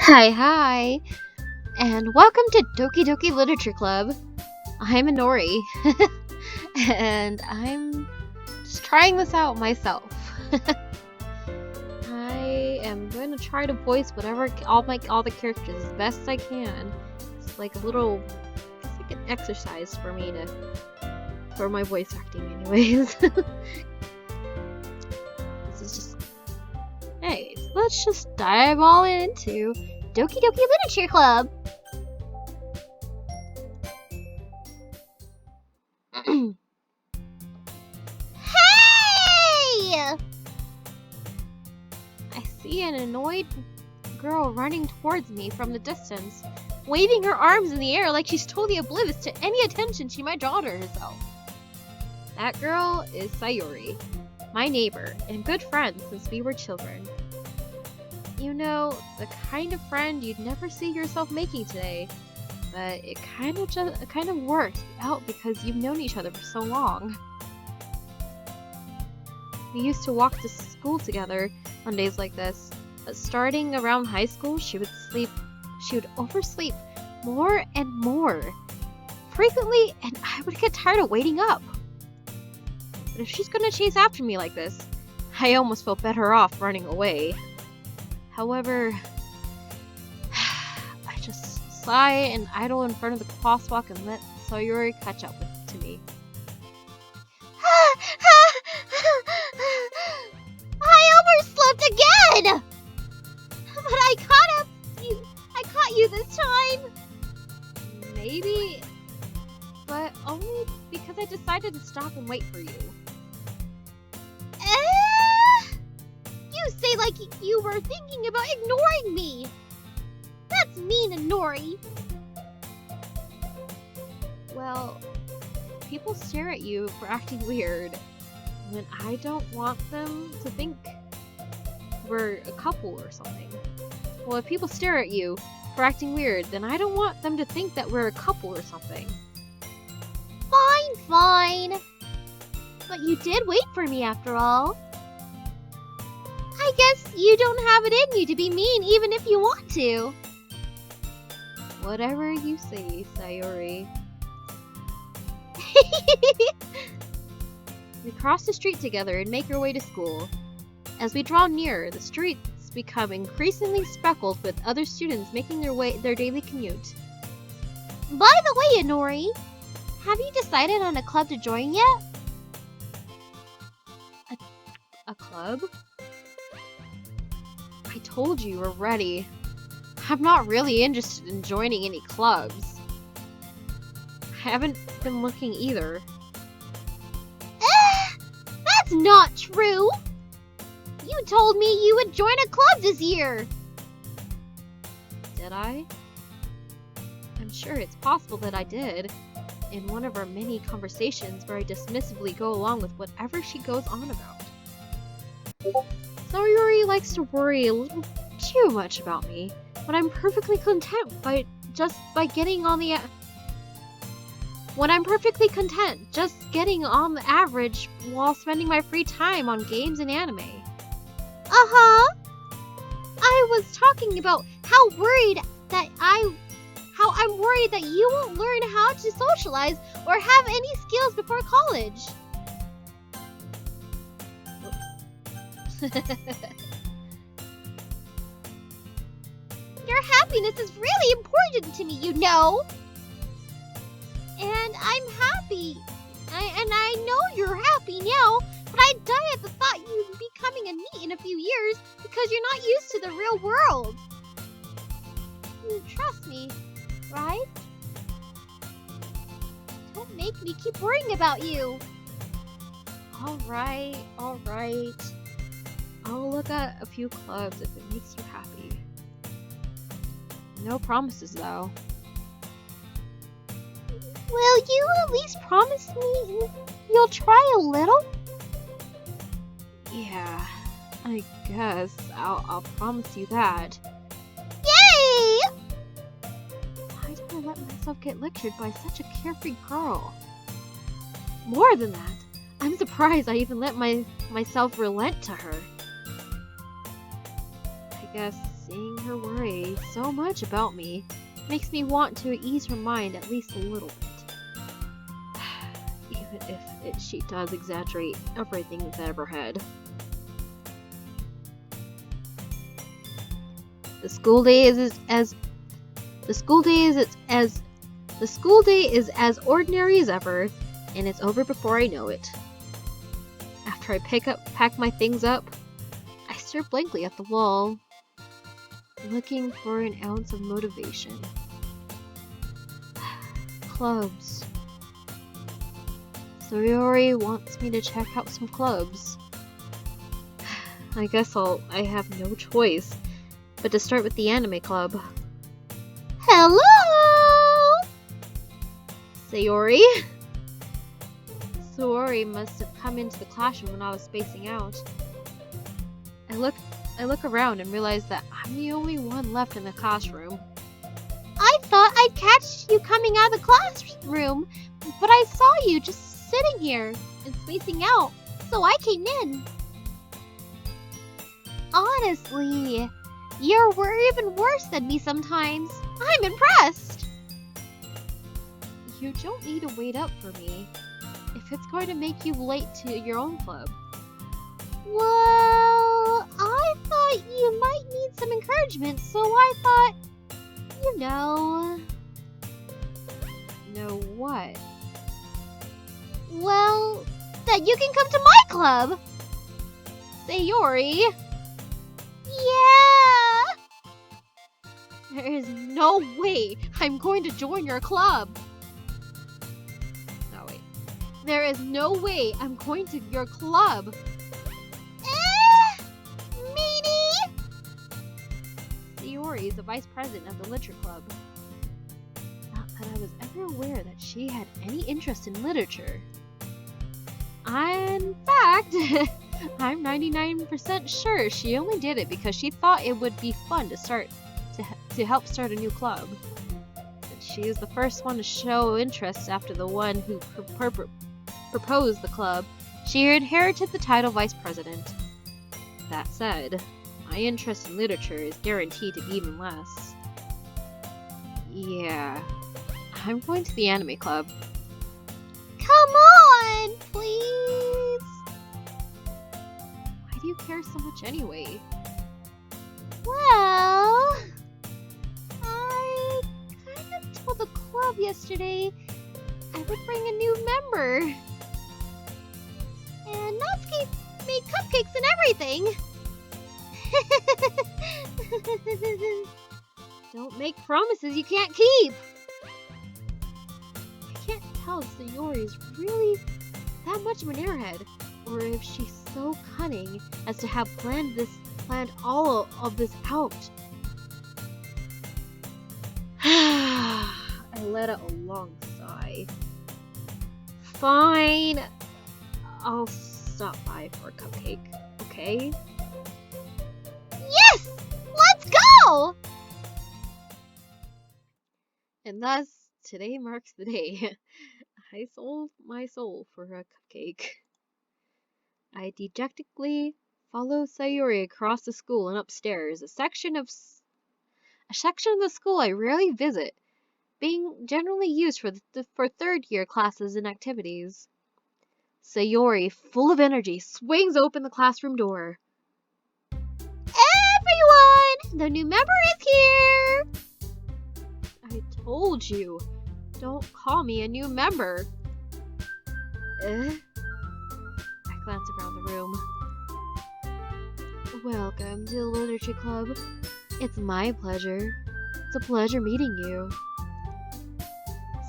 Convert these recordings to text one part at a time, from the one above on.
Hi, and welcome to Doki Doki Literature Club. I'm Inori, and I'm just trying this out myself. I am going to try to voice all the characters as best I can. It's like it's like an exercise for me for my voice acting, anyways. This is just, hey, let's just dive all into Doki Doki Literature Club. Hey! I see an annoyed girl running towards me from the distance, waving her arms in the air like she's totally oblivious to any attention she might draw to herself. That girl is Sayuri, my neighbor and good friend since we were children. You know, the kind of friend you'd never see yourself making today, but it kind of worked out because you've known each other for so long. We used to walk to school together on days like this, but starting around high school, she would oversleep more and more frequently, and I would get tired of waiting up. But if she's gonna chase after me like this, I almost felt better off running away. However, I just sigh and idle in front of the crosswalk and let Sayuri catch up to me. I overslept again! But I caught you this time! Maybe, but only because I decided to stop and wait for you. You say like you were thinking about ignoring me! That's mean, Inori! Well, people stare at you for acting weird, and I don't want them to think we're a couple or something. Well, if people stare at you for acting weird, then I don't want them to think that we're a couple or something. Fine. But you did wait for me after all. I guess you don't have it in you to be mean even if you want to. Whatever you say, Sayuri. We cross the street together and make our way to school. As we draw nearer, the streets become increasingly speckled with other students making their daily commute. By the way, Inori, have you decided on a club to join yet? A club? I told you already. I'm not really interested in joining any clubs. I haven't been looking either. That's not true! You told me you would join a club this year! Did I? I'm sure it's possible that I did, in one of our many conversations where I dismissively go along with whatever she goes on about. Sayuri likes to worry a little too much about me, but I'm perfectly content just getting on the average while spending my free time on games and anime. I was talking about how I'm worried that you won't learn how to socialize or have any skills before college. Your happiness is really important to me, you know. And I'm happy. And I know you're happy now, but I'd die at the thought you'd be becoming a NEET in a few years because you're not used to the real world. You trust me, right? Don't make me keep worrying about you. Alright. I'll look at a few clubs if it makes you happy. No promises, though. Will you at least promise me you'll try a little? Yeah, I guess I'll promise you that. Yay! Why did I let myself get lectured by such a carefree girl? More than that, I'm surprised I even let myself relent to her. I guess Seeing her worry so much about me makes me want to ease her mind at least a little bit. Even if she does exaggerate everything that's ever had. The school day is as ordinary as ever, and it's over before I know it. After I pack my things up, I stare blankly at the wall, looking for an ounce of motivation. Clubs. Sayori wants me to check out some clubs. I guess I have no choice but to start with the anime club. Hello! Sayori? Sayori must have come into the classroom when I was spacing out. I look around and realize that I'm the only one left in the classroom. I thought I'd catch you coming out of the classroom, but I saw you just sitting here and spacing out, so I came in. Honestly, you're even worse than me sometimes. I'm impressed. You don't need to wait up for me if it's going to make you late to your own club. Well, I thought you might need some encouragement, so I thought, you know... Know what? Well, that you can come to my club! Sayori! Yeah! There is no way I'm going to join your club! No, wait. There is no way I'm going to your club! Meanie! Sayori is the vice president of the literature club. Not that I was ever aware that she had any interest in literature. In fact, I'm 99% sure she only did it because she thought it would be fun to help start a new club. And she is the first one to show interest after the one who proposed the club. She inherited the title vice president. That said, my interest in literature is guaranteed to be even less. Yeah, I'm going to the anime club. Come on, please! Why do you care so much anyway? Well, I kind of told the club yesterday I would bring a new member. And Natsuki made cupcakes and everything. Don't make promises you can't keep. I can't tell if Sayori is really that much of an airhead, or if she's so cunning as to have planned all of this out. I let out a long sigh. Fine. I'll stop by for a cupcake, okay? Yes! Let's go! And thus, today marks the day. I sold my soul for a cupcake. I dejectedly follow Sayori across the school and upstairs, a section of the school I rarely visit, being generally used for third-year classes and activities. Sayori, full of energy, swings open the classroom door. Everyone! The new member is here! I told you, don't call me a new member. I glance around the room. Welcome to the Literature Club. It's my pleasure. It's a pleasure meeting you.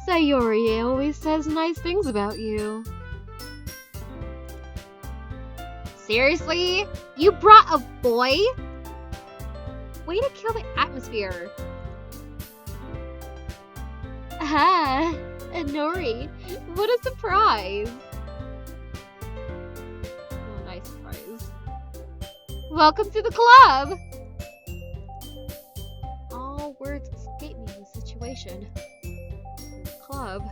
Sayori always says nice things about you. Seriously? You brought a boy? Way to kill the atmosphere. Ah, Nori, what a surprise. Oh, nice surprise. Welcome to the club. All words escape me in this situation. This club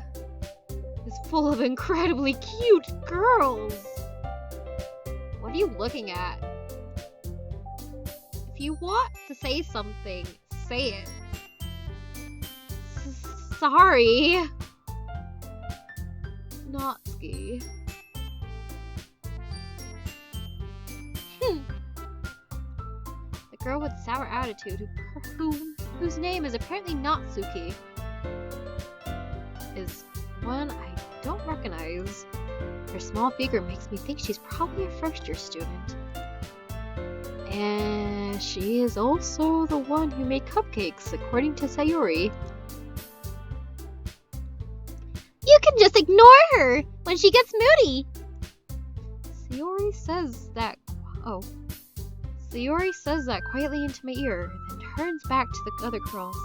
is full of incredibly cute girls. What are you looking at? If you want to say something, say it. Sorry. Natsuki. The girl with sour attitude whose name is apparently Natsuki is one I don't recognize. Her small figure makes me think she's probably a first-year student. And she is also the one who made cupcakes, according to Sayori. You can just ignore her when she gets moody! Sayori says that quietly into my ear, then turns back to the other girls.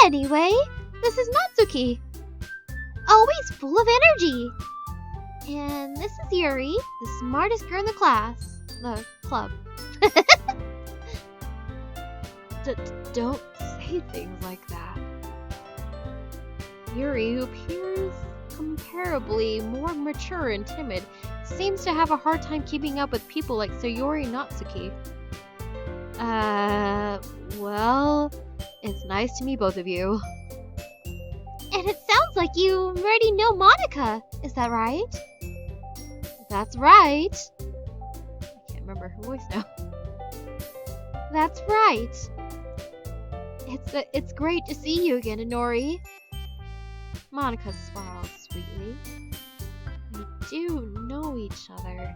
Anyway, this is Natsuki. Always full of energy. And this is Yuri, the smartest girl in the club. Don't say things like that. Yuri, who appears comparably more mature and timid, seems to have a hard time keeping up with people like Sayori and Natsuki. Well, it's nice to meet both of you. And it sounds like you already know Monica, is that right? That's right. I can't remember her voice now. That's right. It's great to see you again, Inori. Monica smiles sweetly. We do know each other.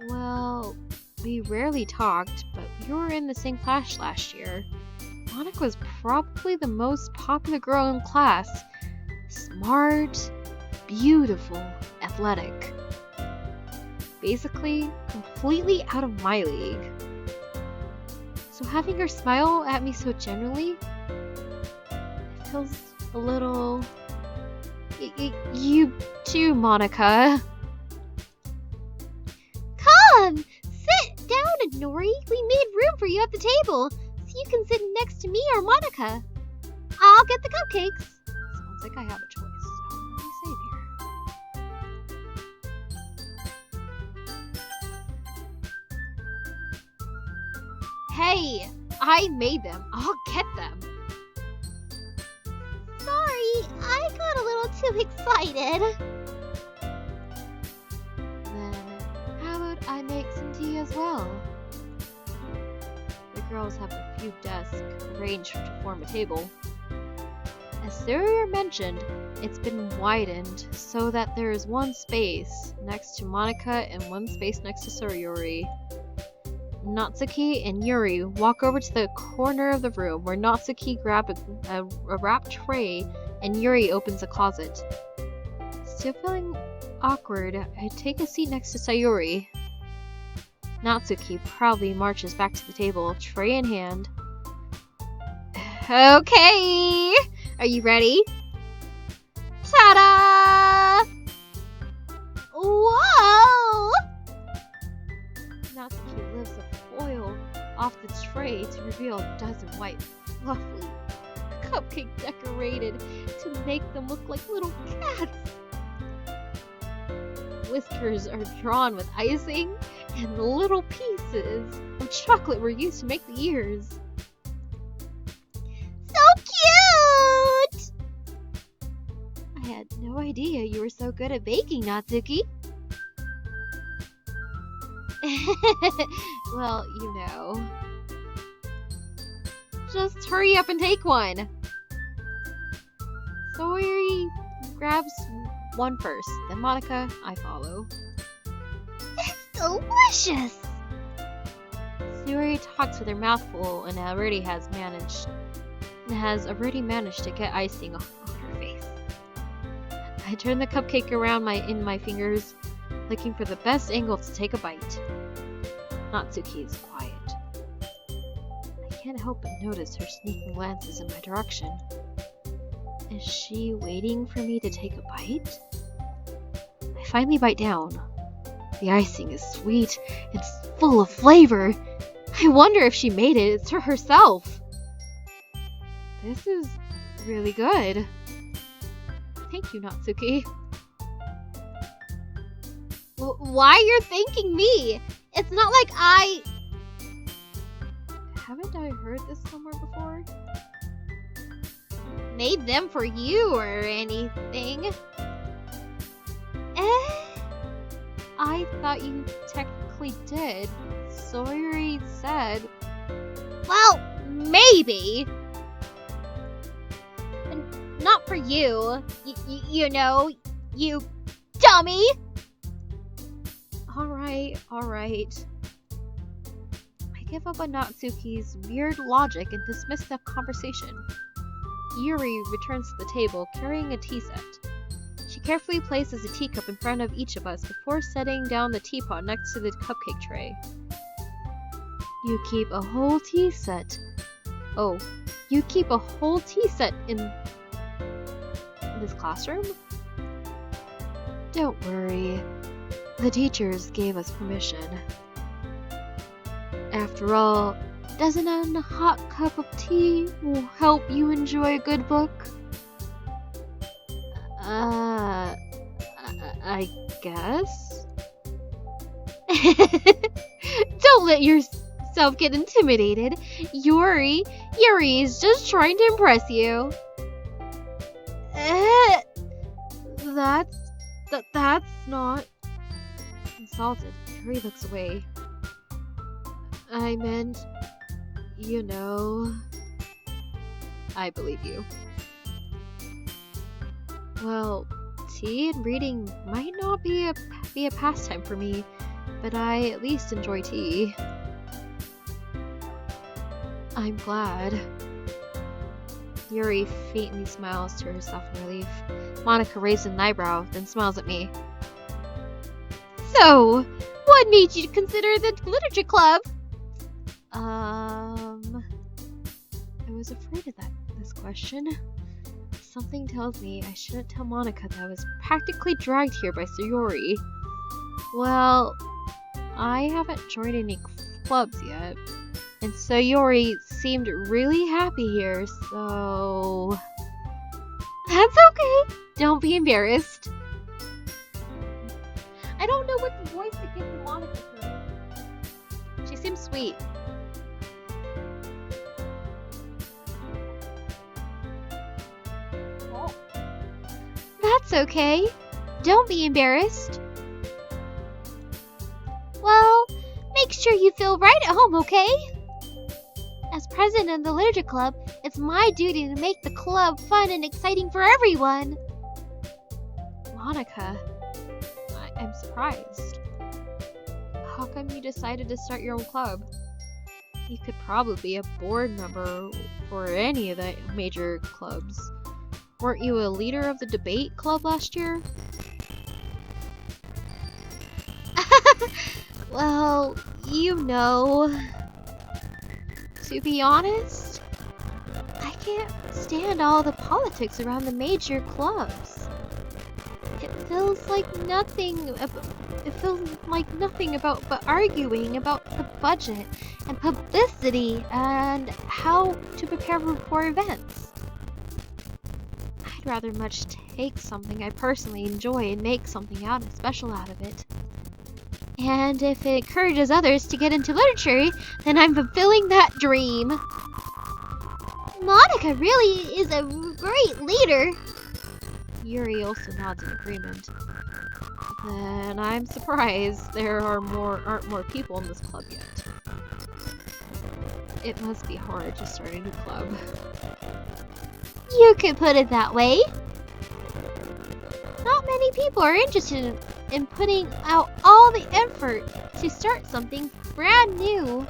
Well, we rarely talked, but we were in the same class last year. Monica was probably the most popular girl in class. Smart, beautiful, athletic. Basically, completely out of my league. So having her smile at me so genuinely, it feels a little... You too, Monica. Come! Sit down, Inori. We made room for you at the table, so you can sit next to me or Monica. I'll get the cupcakes. Sounds like I have a choice, so let me save here. Hey! I made them. I'll get them. Sorry, I got a little too excited. Then, how about I make some tea as well? The girls have a few desks arranged to form a table. As Sayori mentioned, it's been widened so that there is one space next to Monica and one space next to Sayori. Natsuki and Yuri walk over to the corner of the room where Natsuki grabs a wrapped tray and Yuri opens a closet. Still feeling awkward, I take a seat next to Sayori. Natsuki proudly marches back to the table, tray in hand. Okay! Are you ready? Ta-da! Whoa! Natsuki lifts a foil off the tray to reveal a dozen white, fluffy cupcake decorated to make them look like little cats. Whiskers are drawn with icing, and the little pieces of chocolate were used to make the ears. So cute! I had no idea you were so good at baking, Natsuki. Well, you know. Just hurry up and take one. Sayori grabs one first, then Monica, I follow. It's delicious! Sayori talks with her mouth full and has already managed to get icing on her face. I turn the cupcake around in my fingers, looking for the best angle to take a bite. Natsuki is quiet. I can't help but notice her sneaking glances in my direction. Is she waiting for me to take a bite? I finally bite down. The icing is sweet and full of flavor. I wonder if she made it to herself. This is really good. Thank you, Natsuki. Why you're thanking me? It's not like Haven't I heard this somewhere before? Made them for you or anything? I thought you technically did. Sayori said. Well, maybe. Not for you. You know, you dummy! Alright. I give up on Natsuki's weird logic and dismiss the conversation. Yuri returns to the table, carrying a tea set. She carefully places a teacup in front of each of us before setting down the teapot next to the cupcake tray. You keep a whole tea set. Oh, you keep a whole tea set in this classroom? Don't worry. The teachers gave us permission. After all, doesn't a hot cup of tea will help you enjoy a good book? I guess? Don't let yourself get intimidated. Yuri is just trying to impress you. That's not... Insulted, Yuri looks away. I meant, you know... I believe you. Well, tea and reading might not be a pastime for me, but I at least enjoy tea. I'm glad. Yuri faintly smiles to herself in relief. Monica raises an eyebrow, then smiles at me. So, what made you consider the literature club? I was afraid of this question. Something tells me I shouldn't tell Monica that I was practically dragged here by Sayori. Well, I haven't joined any clubs yet, and Sayori seemed really happy here, so... That's okay! Don't be embarrassed. I don't know what voice to give to Monica today. She seems sweet. That's okay. Don't be embarrassed. Well, make sure you feel right at home, okay? As president of the literature club, it's my duty to make the club fun and exciting for everyone. Monica, I'm surprised. How come you decided to start your own club? You could probably be a board member for any of the major clubs. Weren't you a leader of the debate club last year? Well, you know... To be honest, I can't stand all the politics around the major clubs. It feels like nothing about but arguing about the budget and publicity and how to prepare for events. I'd rather much take something I personally enjoy and make something special out of it. And if it encourages others to get into literature, then I'm fulfilling that dream. Monica really is a great leader. Yuri also nods in agreement. Then I'm surprised there aren't more people in this club yet. It must be hard to start a new club. You could put it that way. Not many people are interested in putting out all the effort to start something brand new.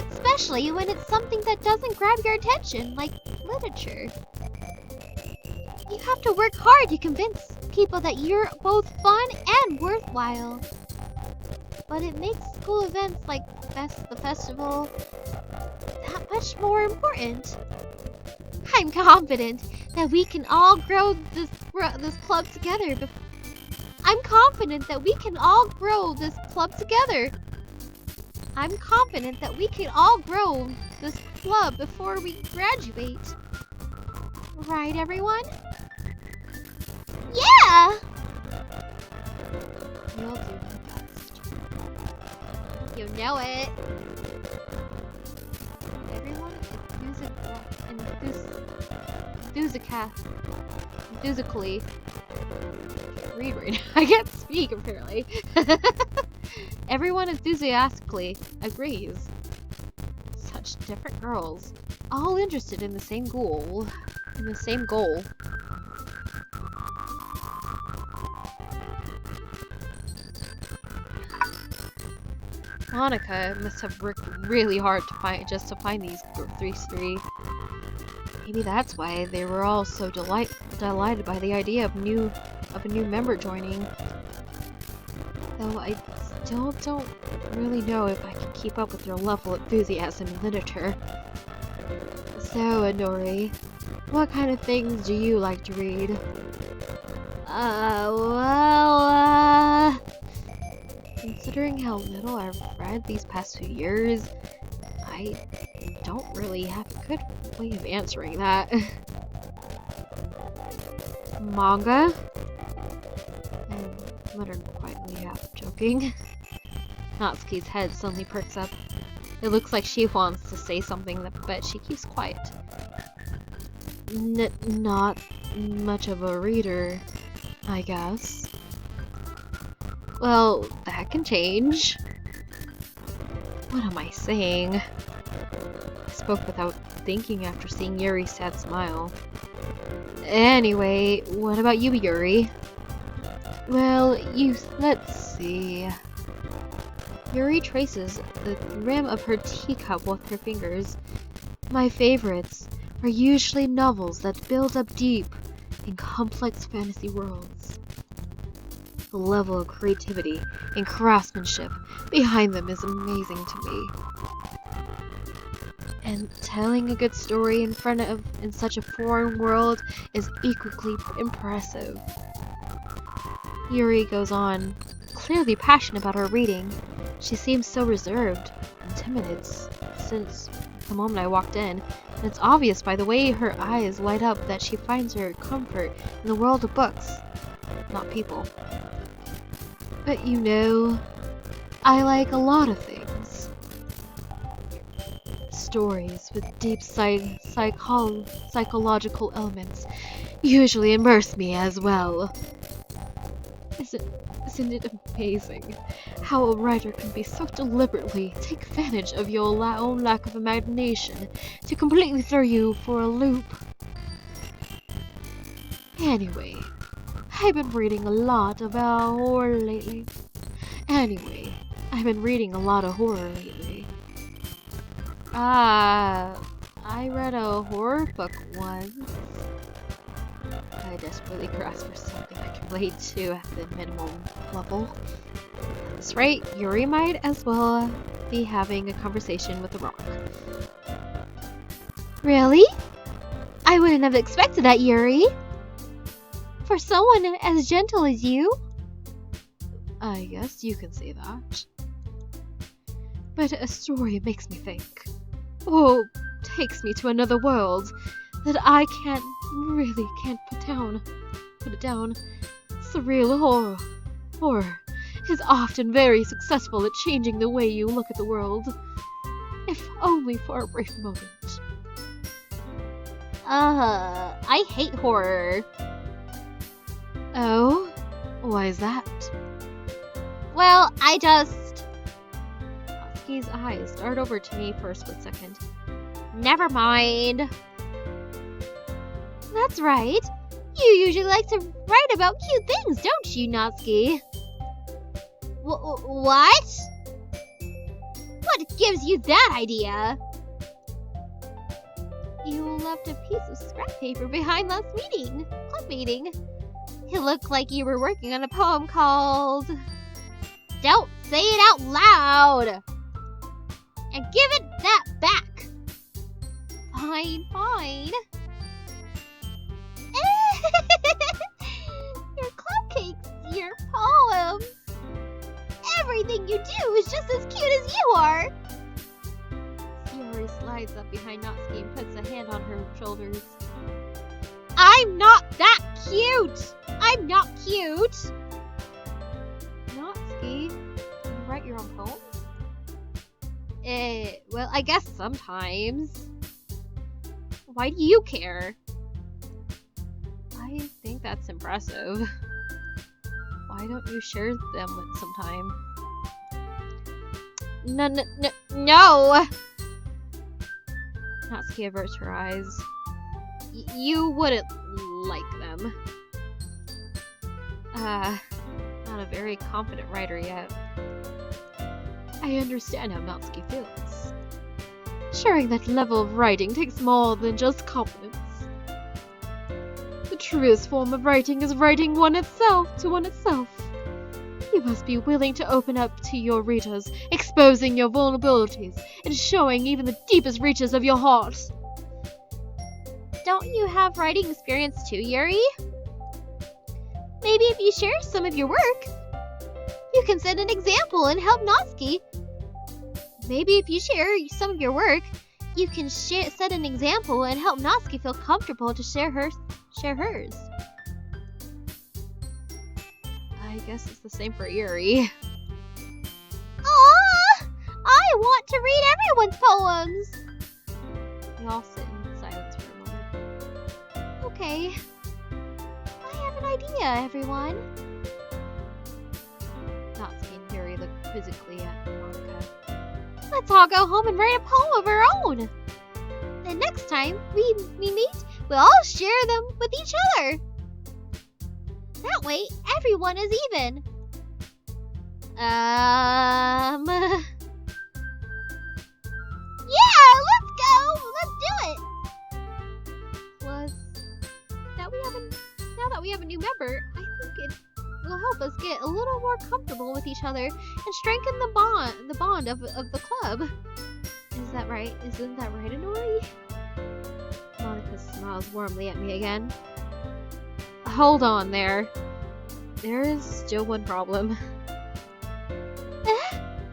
Especially when it's something that doesn't grab your attention, like literature. You have to work hard to convince people that you're both fun and worthwhile. But it makes school events like the festival that much more important. I'm confident that we can all grow this club together. I'm confident that we can all grow this club together. I'm confident that we can all grow this club before we graduate. Right, everyone? Yeah! You'll do my best. You know it. Enthusiastically. Read right now. I can't speak apparently. Everyone enthusiastically agrees. Such different girls, all interested in the same goal. Monica must have worked really hard to find these three. Maybe that's why they were all so delighted by the idea of a new member joining. Though I still don't really know if I can keep up with their level of enthusiasm in literature. So, Anori, what kind of things do you like to read? Considering how little I've read these past few years, I don't really have a good way of answering that. Manga? I muttered quietly, half joking. Natsuki's head suddenly perks up. It looks like she wants to say something, but she keeps quiet. Not much of a reader, I guess. Well, that can change. What am I saying? I spoke without thinking after seeing Yuri's sad smile. Anyway, what about you, Yuri? Well, let's see. Yuri traces the rim of her teacup with her fingers. My favorites are usually novels that build up deep in complex fantasy worlds. The level of creativity and craftsmanship behind them is amazing to me. And telling a good story in such a foreign world is equally impressive. Yuri goes on, clearly passionate about her reading. She seems so reserved and timid since the moment I walked in, and it's obvious by the way her eyes light up that she finds her comfort in the world of books, not people. But you know, I like a lot of things. Stories with deep psychological elements usually immerse me as well. Isn't it amazing how a writer can be so deliberately take advantage of your own lack of imagination to completely throw you for a loop? Anyway, I've been reading a lot about horror lately. I read a horror book once. I desperately grasp for something I can relate to at the minimum level. That's right, Yuri might as well be having a conversation with a rock. Really? I wouldn't have expected that, Yuri. For someone as gentle as you? I guess you can say that. But a story makes me think. Oh, takes me to another world that I can't put it down. Surreal horror is often very successful at changing the way you look at the world, if only for a brief moment. I hate horror. Oh? Why is that? Well, Natsuki's eyes dart over to me for a split second. Never mind. That's right. You usually like to write about cute things, don't you, Natsuki? What? What gives you that idea? You left a piece of scrap paper behind last club meeting. It looked like you were working on a poem called... Don't say it out loud! And give it that back! Fine. Your cupcakes, your poems, everything you do is just as cute as you are! Yuri slides up behind Natsuki and puts a hand on her shoulders. I'm not that cute! I'm not cute! Natsuki, you write your own poems? Well, I guess sometimes. Why do you care? I think that's impressive. Why don't you share them with sometime? No! Natsuki averts her eyes. You wouldn't like them. Not a very confident writer yet. I understand how Natsuki feels. Sharing that level of writing takes more than just confidence. The truest form of writing is writing one itself to one itself. You must be willing to open up to your readers, exposing your vulnerabilities, and showing even the deepest reaches of your heart. Don't you have writing experience too, Yuri? Maybe if you share some of your work, you can set an example and help Natsuki. Maybe if you share some of your work, you can set an example and help Natsuki feel comfortable to share hers. I guess it's the same for Yuri. Aww! I want to read everyone's poems! We all sit in silence for a moment. Okay. I have an idea, everyone. Natsuki and Yuri look quizzically at Monica. Let's all go home and write a poem of our own! The next time we meet, we'll all share them with each other! That way, everyone is even. Yeah, let's go! Let's do it! Plus, now that we have a new member, I think it will help us get a little more comfortable with each other and strengthen the bond of the club. Is that right? Isn't that right, Inori? Monica smiles warmly at me again. Hold on there. There is still one problem.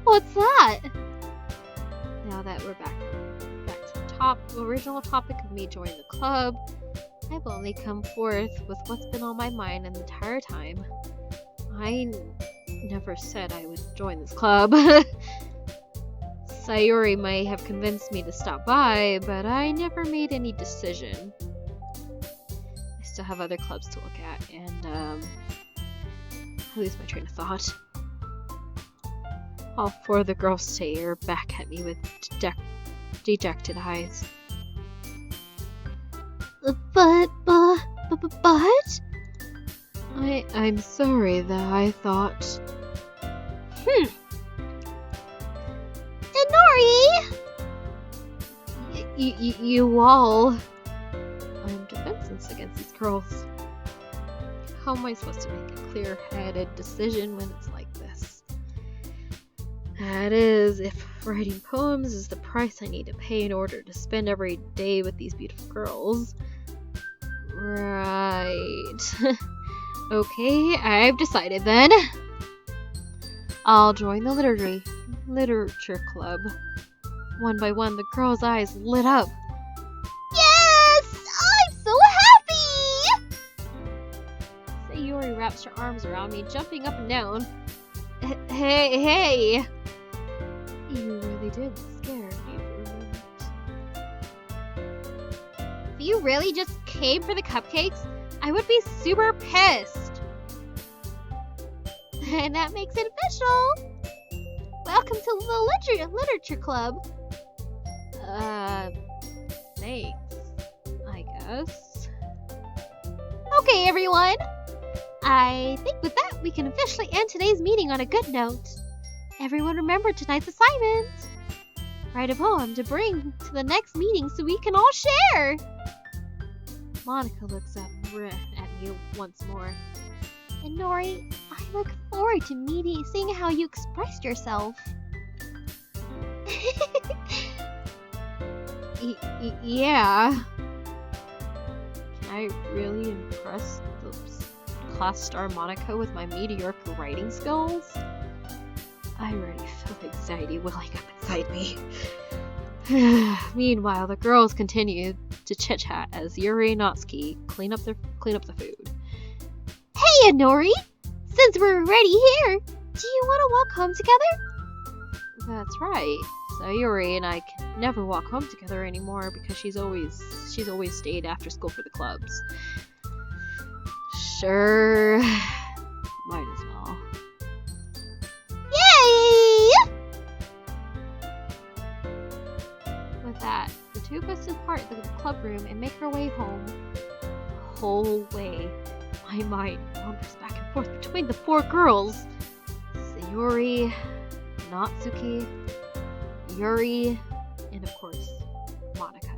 What's that? Now that we're back to the original topic of me joining the club, I've only come forth with what's been on my mind the entire time. I never said I would join this club. Sayuri might have convinced me to stop by, but I never made any decision. I still have other clubs to look at, and I lose my train of thought. All four of the girls stare back at me with dejected eyes. But? I'm sorry that I thought... Inori! You all... I'm defenseless against these girls. How am I supposed to make a clear-headed decision when it's like this? That is, if writing poems is the price I need to pay in order to spend every day with these beautiful girls. Right. Okay, I've decided then. I'll join the literature club. One by one, the girls' eyes lit up. Yes! I'm so happy! Sayuri wraps her arms around me, jumping up and down. Hey! You really did scare me for a moment. If you really just came for the cupcakes, I would be super pissed. And that makes it official! Welcome to the literature club. Thanks, I guess. Okay, everyone. I think with that, we can officially end today's meeting on a good note. Everyone remember tonight's assignment. Write a poem to bring to the next meeting so we can all share. Monica looks up at me once more. And Nori, I look forward to seeing how you expressed yourself. Yeah. Can I really impress the class star Monica with my mediocre writing skills? I already feel anxiety welling up inside me. Meanwhile, the girls continue to chit-chat as Yuri and Natsuki clean up the food. Hey, Inori! Since we're already here, do you want to walk home together? That's right. Sayuri and I can never walk home together anymore because she's always stayed after school for the clubs. Sure, might as well. Yay! With that, the two of us depart the club room and make our way home. The whole way, my mind wanders back and forth between the four girls. Sayuri, Natsuki, Yuri, and of course, Monica.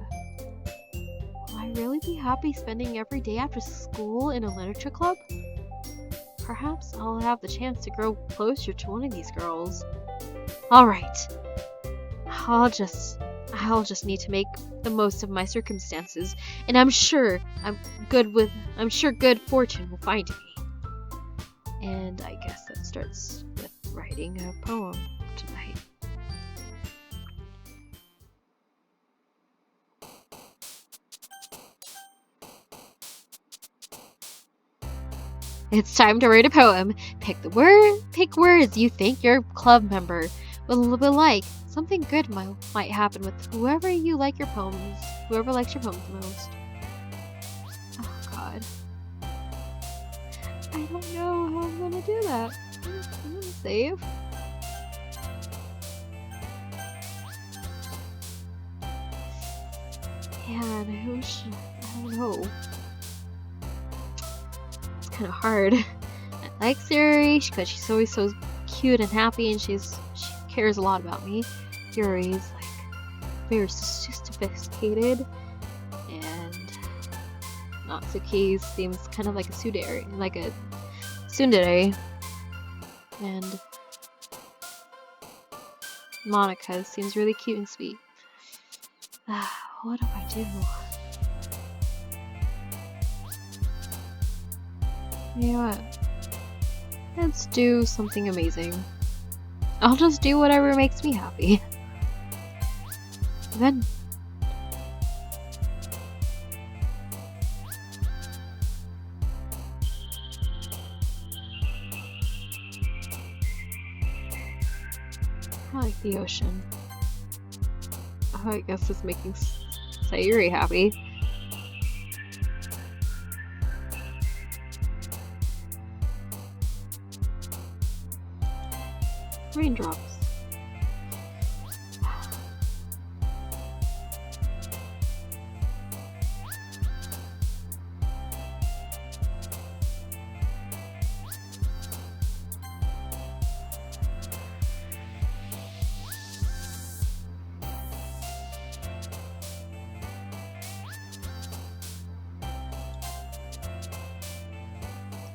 Will I really be happy spending every day after school in a literature club? Perhaps I'll have the chance to grow closer to one of these girls. Alright. I'll just need to make the most of my circumstances, and I'm sure good fortune will find me. And I guess that starts with writing a poem tonight. It's time to write a poem. Pick words you think your club member will like. Something good might happen with whoever likes your poems most. Oh God. I don't know how I'm gonna do that. I'm gonna save. Man, I don't know. It's kind of hard. I like Sayuri because she's always so cute and happy, and she cares a lot about me. Yuri's like very sophisticated, and Natsuki seems kind of like a tsundere, and Monica seems really cute and sweet. What do I do? You know what? Let's do something amazing. I'll just do whatever makes me happy. Then I like the ocean. Oh, I guess it's making Sayuri happy. Raindrops.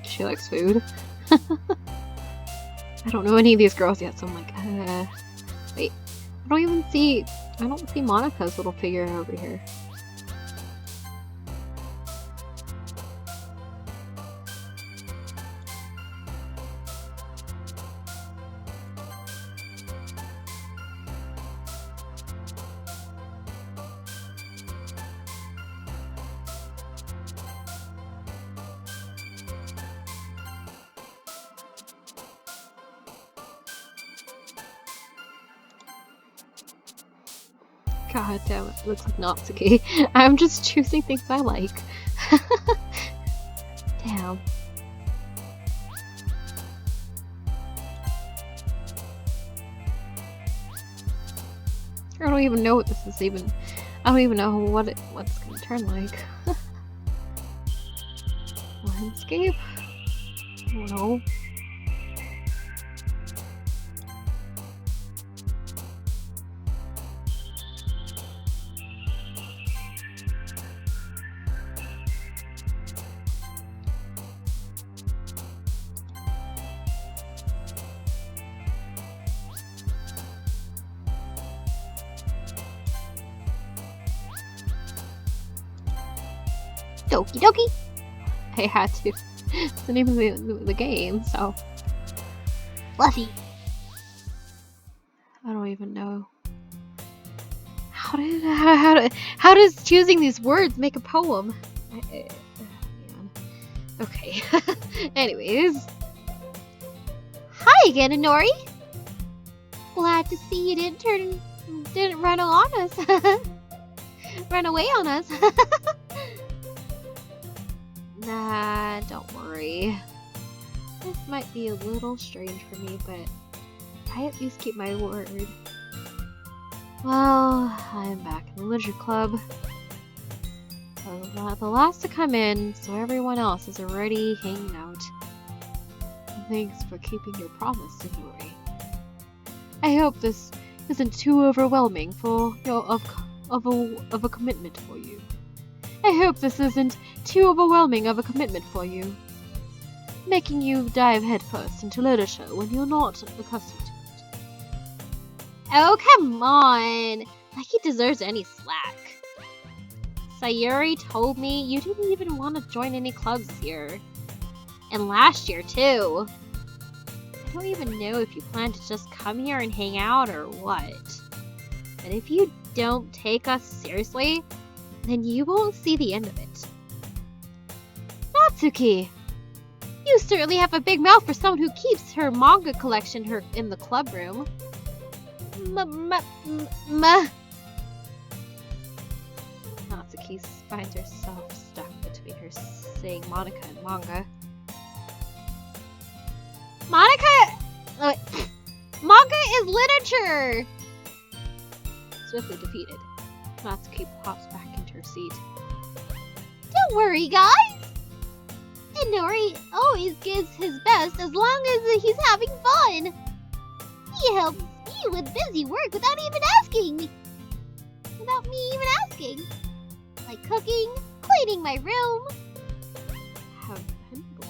She likes food. I don't know any of these girls yet, so I'm like, wait. I don't see Monica's little figure over here. God damn it, looks like Natsuki. I'm just choosing things I like. Damn. I don't even know what this is even. I don't even know what it's gonna turn like. Landscape? I don't know. Doki Doki! I had to. It's the name of the game, so. Fluffy! I don't even know. How does choosing these words make a poem? Man. Okay. Anyways. Hi again, Inori! Glad to see you didn't turn didn't run on us. Run away on us. Nah, don't worry. This might be a little strange for me, but I at least keep my word. Well, I'm back in the literature club. The last to come in, so everyone else is already hanging out. Thanks for keeping your promise, Sayori. I hope this isn't too overwhelming for of a commitment for you. I hope this isn't too overwhelming of a commitment for you, making you dive headfirst into literature when you're not accustomed to it. Oh, come on! Like he deserves any slack. Sayori told me you didn't even want to join any clubs this year. And last year, too. I don't even know if you plan to just come here and hang out or what. But if you don't take us seriously, then you won't see the end of it. Natsuki! You certainly have a big mouth for someone who keeps her manga collection in the club room. Natsuki finds herself stuck between her saying Monica and manga. Manga is literature! Swiftly defeated, Natsuki pops back into her seat. Don't worry, guys! Inori always gives his best as long as he's having fun. He helps me with busy work without me even asking. Like cooking, cleaning my room. How dependable.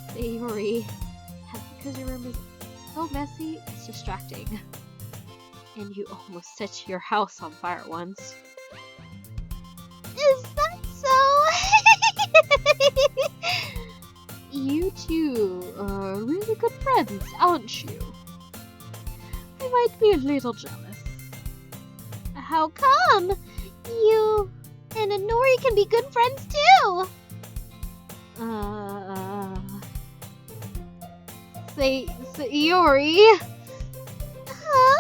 Sayori, because your room is so messy, it's distracting. And you almost set your house on fire once. Is that so? You two are really good friends, aren't you? I might be a little jealous. How come? You and Inori can be good friends too. Sayori. Huh?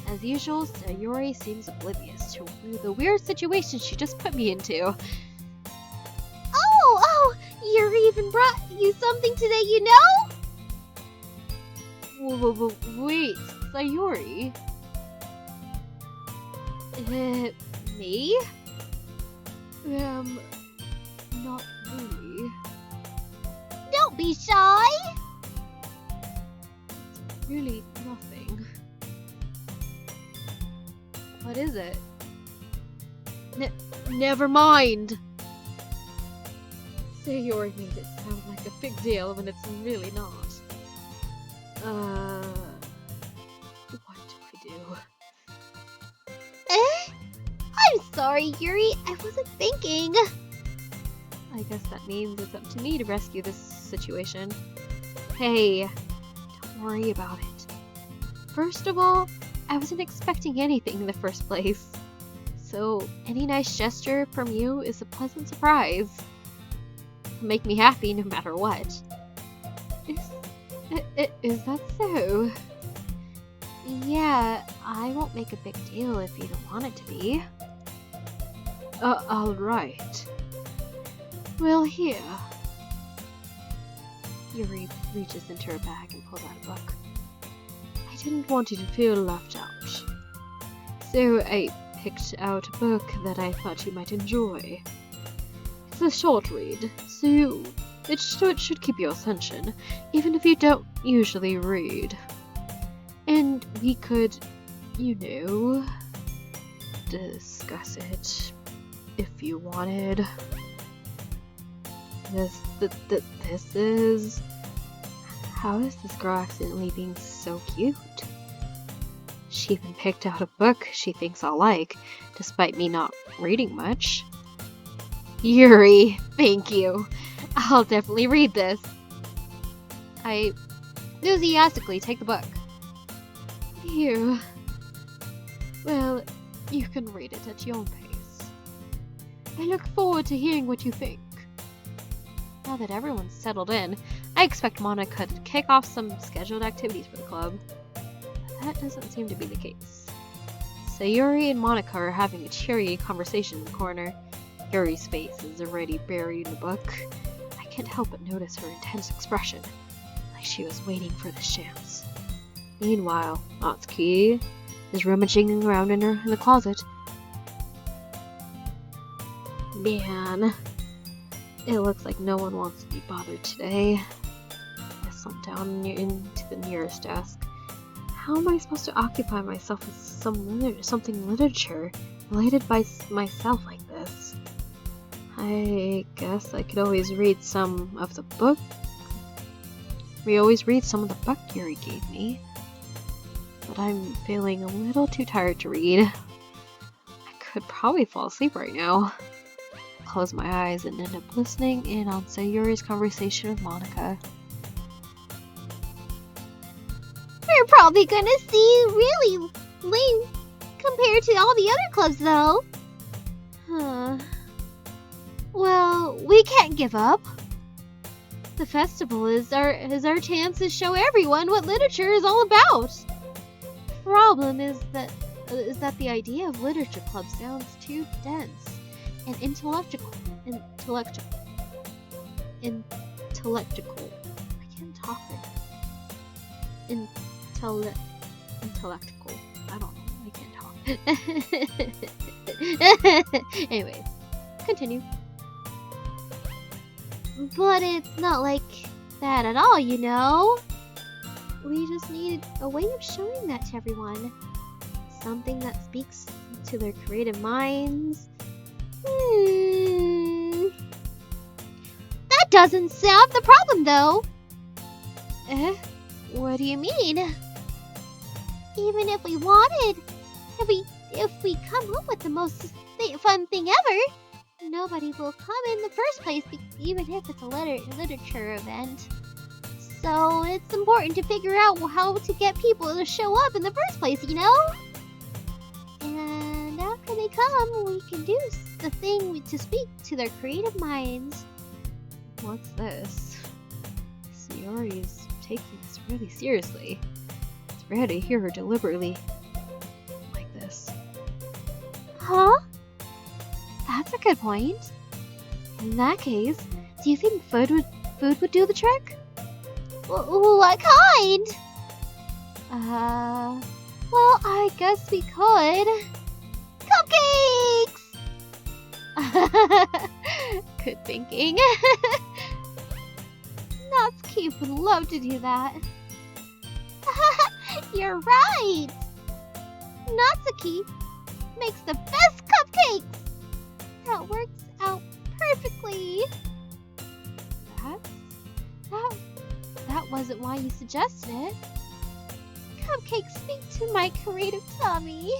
As usual, Sayori seems oblivious to the weird situation she just put me into. Oh, Yuri even brought you something today, you know? Wait, Sayori? Me? Not really. Don't be shy! It's really nothing. What is it? Never mind! Sayori made it sound like a big deal when it's really not. What do I do? I'm sorry, Yuri. I wasn't thinking. I guess that means it's up to me to rescue this situation. Hey, don't worry about it. First of all, I wasn't expecting anything in the first place. So, any nice gesture from you is a pleasant surprise. It'll make me happy no matter what. Is that so? Yeah, I won't make a big deal if you don't want it to be. Alright. Well, here. Yuri reaches into her bag and pulls out a book. I didn't want you to feel left out. So I picked out a book that I thought you might enjoy. It's a short read, so it should keep your attention, even if you don't usually read. And we could, discuss it if you wanted. This is... How is this girl accidentally being so cute? She even picked out a book she thinks I'll like, despite me not reading much. Yuri, thank you. I'll definitely read this. I enthusiastically take the book. Phew. Well, you can read it at your own pace. I look forward to hearing what you think. Now that everyone's settled in, I expect Monica to kick off some scheduled activities for the club. But that doesn't seem to be the case. Sayuri and Monica are having a cheery conversation in the corner. Yuri's face is already buried in the book. I can't help but notice her intense expression, like she was waiting for this chance. Meanwhile, Natsuki is rummaging around in the closet. Man, it looks like no one wants to be bothered today. I slumped down into the nearest desk. How am I supposed to occupy myself with something literature related by myself like this? I guess I could always read some of the book. We always read some of the book Yuri gave me. But I'm feeling a little too tired to read. I could probably fall asleep right now. Close my eyes and end up listening in on Sayuri's conversation with Monica. We're probably gonna see really lame compared to all the other clubs, though. Huh. Well, we can't give up. The festival is our chance to show everyone what literature is all about. Problem is that the idea of literature club sounds too dense and intellectual. I can't talk right now. Intellectual. I don't know. I can't talk. Anyways, continue. But it's not like that at all, you know? We just need a way of showing that to everyone. Something that speaks to their creative minds. That doesn't solve the problem, though. What do you mean? Even if we wanted, if we come up with the most fun thing ever, nobody will come in the first place, even if it's a literature event. So it's important to figure out how to get people to show up in the first place, you know? And after they come, we can do the thing to speak to their creative minds. What's this? Sayuri is taking this really seriously. It's rare to hear her deliberately like this. Huh? That's a good point. In that case, do you think food would do the trick? What kind? Well, I guess we could. Cupcakes! Good thinking. Natsuki would love to do that. You're right! Natsuki makes the best cupcakes! That works out perfectly! That wasn't why you suggested it. Cupcakes speak to my creative tummy.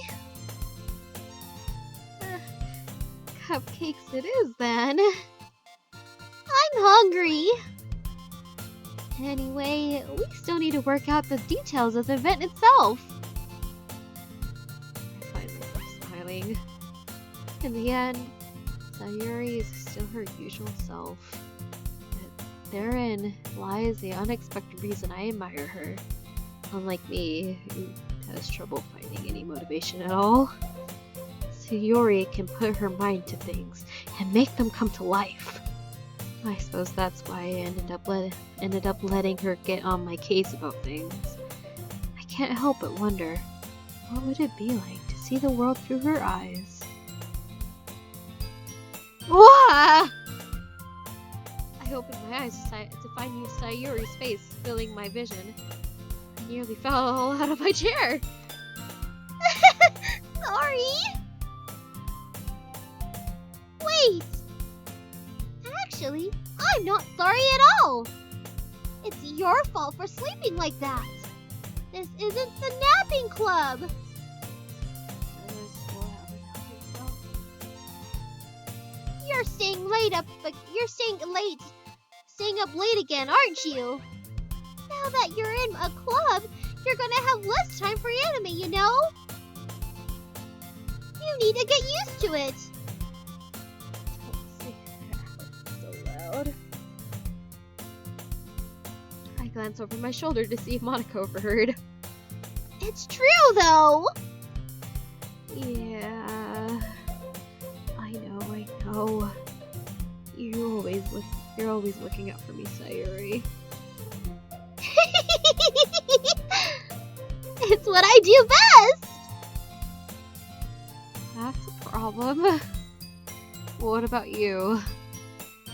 Cupcakes it is, then. I'm hungry. Anyway, we still need to work out the details of the event itself. I find myself smiling. In the end, Sayuri is still her usual self. But therein lies the unexpected reason I admire her. Unlike me, who has trouble finding any motivation at all. Sayuri can put her mind to things and make them come to life. I suppose that's why I ended up letting her get on my case about things. I can't help but wonder, what would it be like to see the world through her eyes? Wah! I opened my eyes to find Sayuri's face filling my vision. I nearly fell out of my chair. Sorry! Wait! Actually, I'm not sorry at all! It's your fault for sleeping like that! This isn't the napping club! You're staying up late again, aren't you? Now that you're in a club, you're gonna have less time for anime, you know? You need to get used to it! Don't say that so loud. glance over my shoulder to see if Monica overheard. It's true, though! Yeah... I know. You're always looking out for me, Sayuri. It's what I do best! That's a problem. What about you?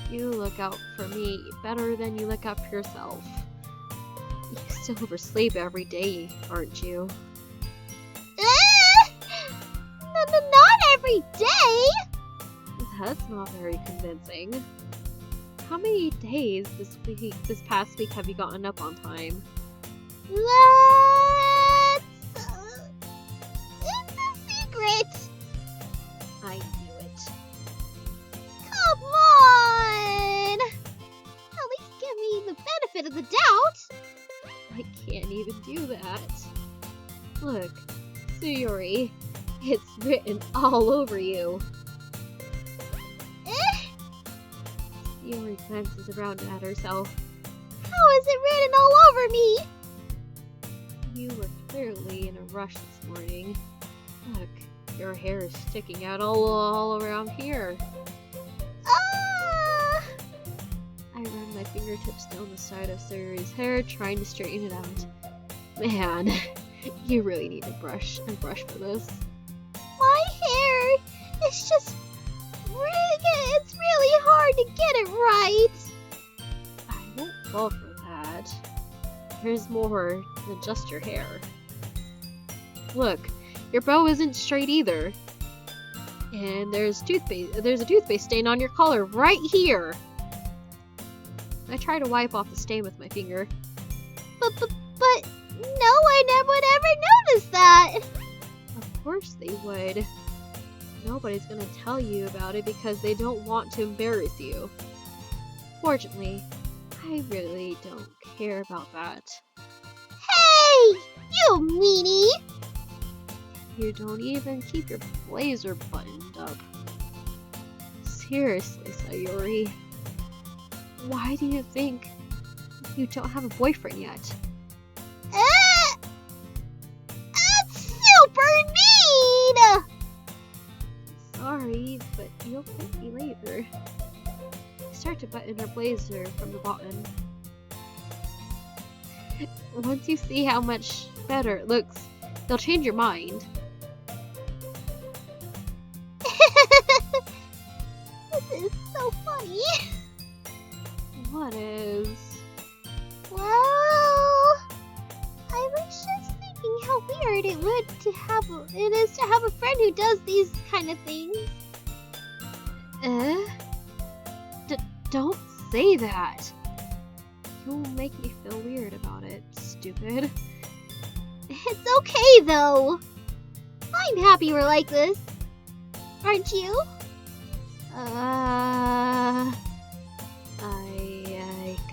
You look out for me better than you look out for yourself. You still oversleep every day, aren't you? Not every day! That's not very convincing. How many days this past week have you gotten up on time? It's a secret! I knew it. Come on! At least give me the benefit of the doubt! I can't even do that. Look, Sayuri, it's written all over you. Sayuri glances around at herself. How is it written all over me? You were clearly in a rush this morning. Look, your hair is sticking out all around here. I run my fingertips down the side of Sayuri's hair, trying to straighten it out. Man, you really need a brush for this. My hair is just it's really hard to get it right. I won't fall for that. There's more than just your hair. Look, your bow isn't straight either. And there's a toothpaste stain on your collar right here. I try to wipe off the stain with my finger. But no one would ever notice that. Of course they would. Nobody's gonna tell you about it because they don't want to embarrass you. Fortunately, I really don't care about that. Hey! You meanie! You don't even keep your blazer buttoned up. Seriously, Sayuri. Why do you think you don't have a boyfriend yet? That's super mean! Sorry, but you'll thank me later. Start to button her blazer from the bottom. Once you see how much better it looks, you'll change your mind. This is so funny. What is? Well, I was just thinking how weird it is to have a friend who does these kind of things. Don't say that. You'll make me feel weird about it, stupid. It's okay though. I'm happy we're like this. Aren't you? I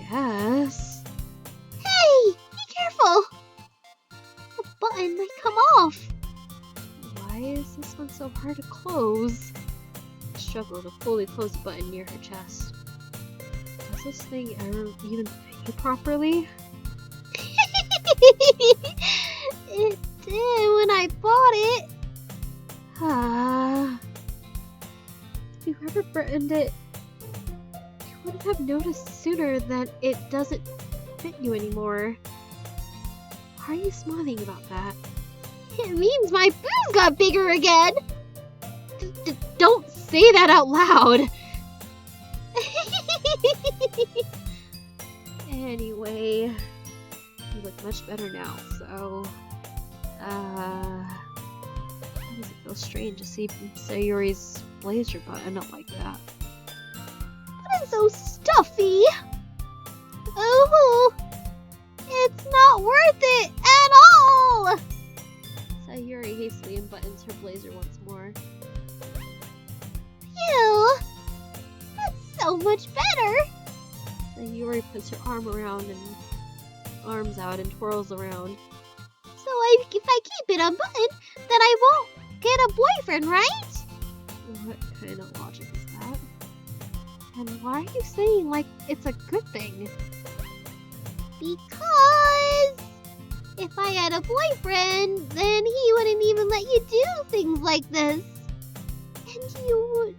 guess. Hey, be careful. The button might come off. Why is this one so hard to close? I struggle to fully close the button near her chest. Does this thing ever even fit you properly? It did when I bought it. If you ever buttoned it, you wouldn't have noticed sooner that it doesn't fit you anymore. Why are you smiling about that? It means my boobs got bigger again. Don't say that out loud! Anyway, you look much better now, so... How does it feel strange to see Sayuri's blazer button up like that? But it's so stuffy. Ooh, it's not worth it at all. Sayuri hastily unbuttons her blazer once more. Phew, that's so much better. Sayuri puts her arms out and twirls around. So if I keep it unbuttoned, then I won't get a boyfriend, right? What kind of logic is that? And why are you saying like it's a good thing? Because if I had a boyfriend, then he wouldn't even let you do things like this. And you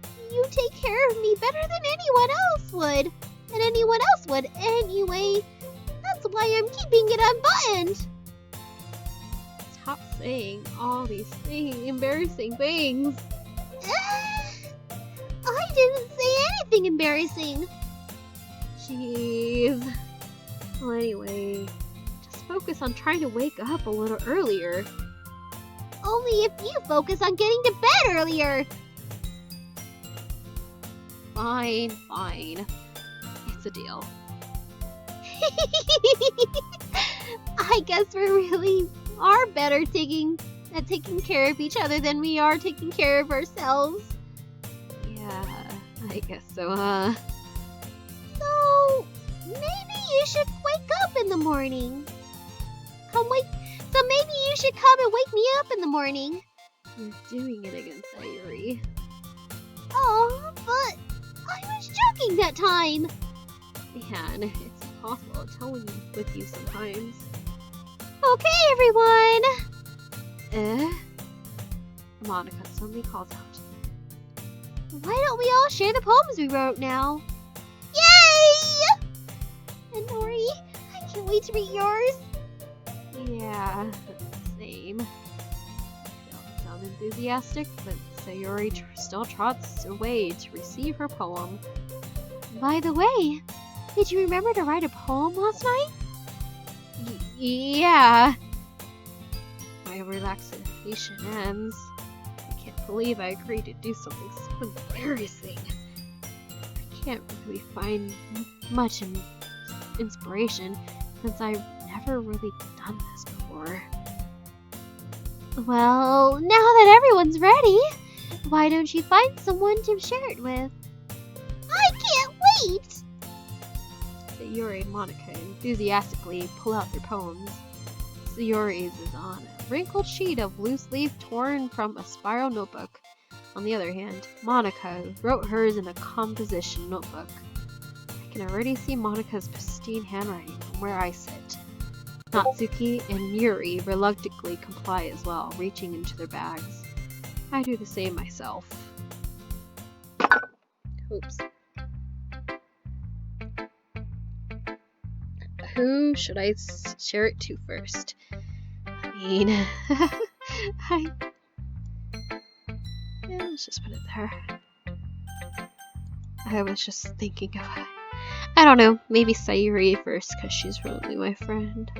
take care of me better than anyone else would. And anyone else would anyway. That's why I'm keeping it unbuttoned. Stop saying all these embarrassing things. I didn't say anything embarrassing. Jeez. Well, anyway, just focus on trying to wake up a little earlier. Only if you focus on getting to bed earlier. Fine. It's a deal. I guess we really are better at taking care of each other than we are taking care of ourselves. Yeah, I guess so, So, maybe you should wake up in the morning. So maybe you should come and wake me up in the morning. You're doing it again, Sayuri. Oh, but I was joking that time. Man, it's impossible to tell when I'm with you sometimes. Okay, everyone. Monica suddenly calls out. Why don't we all share the poems we wrote now? Yay! And Nori, I can't wait to read yours. Yeah, same. I don't sound enthusiastic, but Sayuri still trots away to receive her poem. By the way, did you remember to write a poem last night? Yeah. My relaxation ends. I can't believe I agreed to do something so embarrassing. I can't really find much inspiration since I've never really done this before. Well, now that everyone's ready, why don't you find someone to share it with? I can't wait! Sayuri and Monica enthusiastically pull out their poems. Sayuri's is on a wrinkled sheet of loose leaf torn from a spiral notebook. On the other hand, Monica wrote hers in a composition notebook. I can already see Monica's pristine handwriting from where I sit. Natsuki and Yuri reluctantly comply as well, reaching into their bags. I do the same myself. Oops. Who should I share it to first? I mean, let's just put it there. I was just thinking of, I don't know, maybe Sayuri first, because she's really my friend.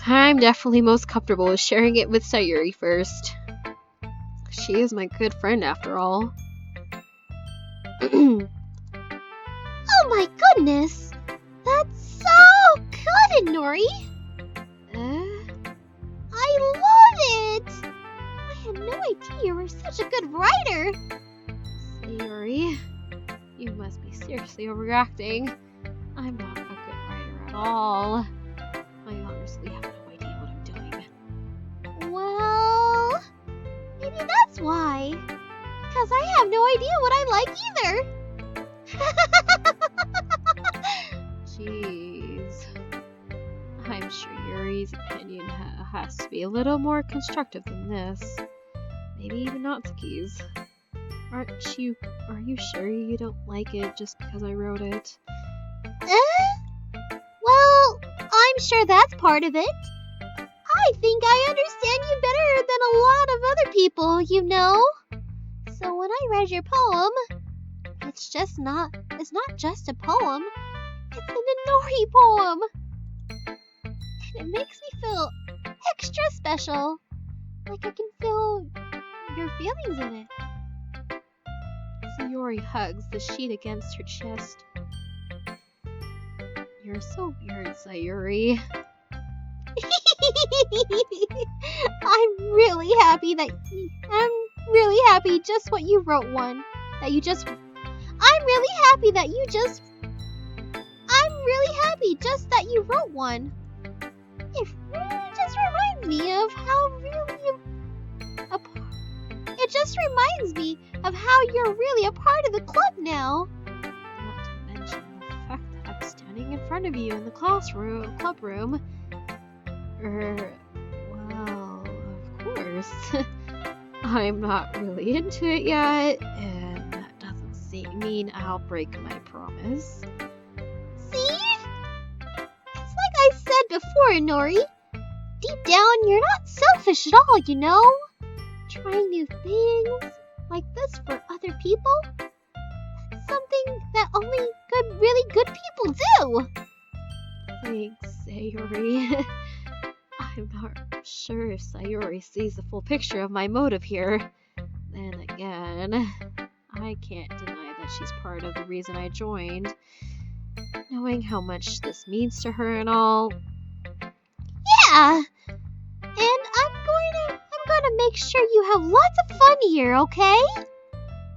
I'm definitely most comfortable with sharing it with Sayuri first. She is my good friend after all. Oh my goodness! That's so good, Nori! I love it! I had no idea you were such a good writer! Sayuri, you must be seriously overreacting. I'm not a good writer at all. I honestly have no idea what I'm doing. Well, maybe that's why. Because I have no idea what I like either. Jeez. I'm sure Yuri's opinion has to be a little more constructive than this. Maybe even Natsuki's. Are you sure you don't like it just because I wrote it? Well, I'm sure that's part of it. I think I understand you better than a lot of other people, you know. So when I read your poem, it's not just a poem. It's an Inori poem. And it makes me feel extra special. Like I can feel your feelings in it. Sayuri hugs the sheet against her chest. You're so weird, Sayuri. I'm really happy just what you wrote one. I'm really happy just that you wrote one. It just reminds me of how you're really a part of the club now. Not to mention front of you in the classroom, club room. Well, of course. I'm not really into it yet, and that doesn't mean I'll break my promise. See? It's like I said before, Nori. Deep down, you're not selfish at all, you know? Trying new things like this for other people? That's something that only really good people do. Thanks, Sayori. I'm not sure if Sayori sees the full picture of my motive here. Then again, I can't deny that she's part of the reason I joined. Knowing how much this means to her and all. Yeah! And I'm going to make sure you have lots of fun here, okay?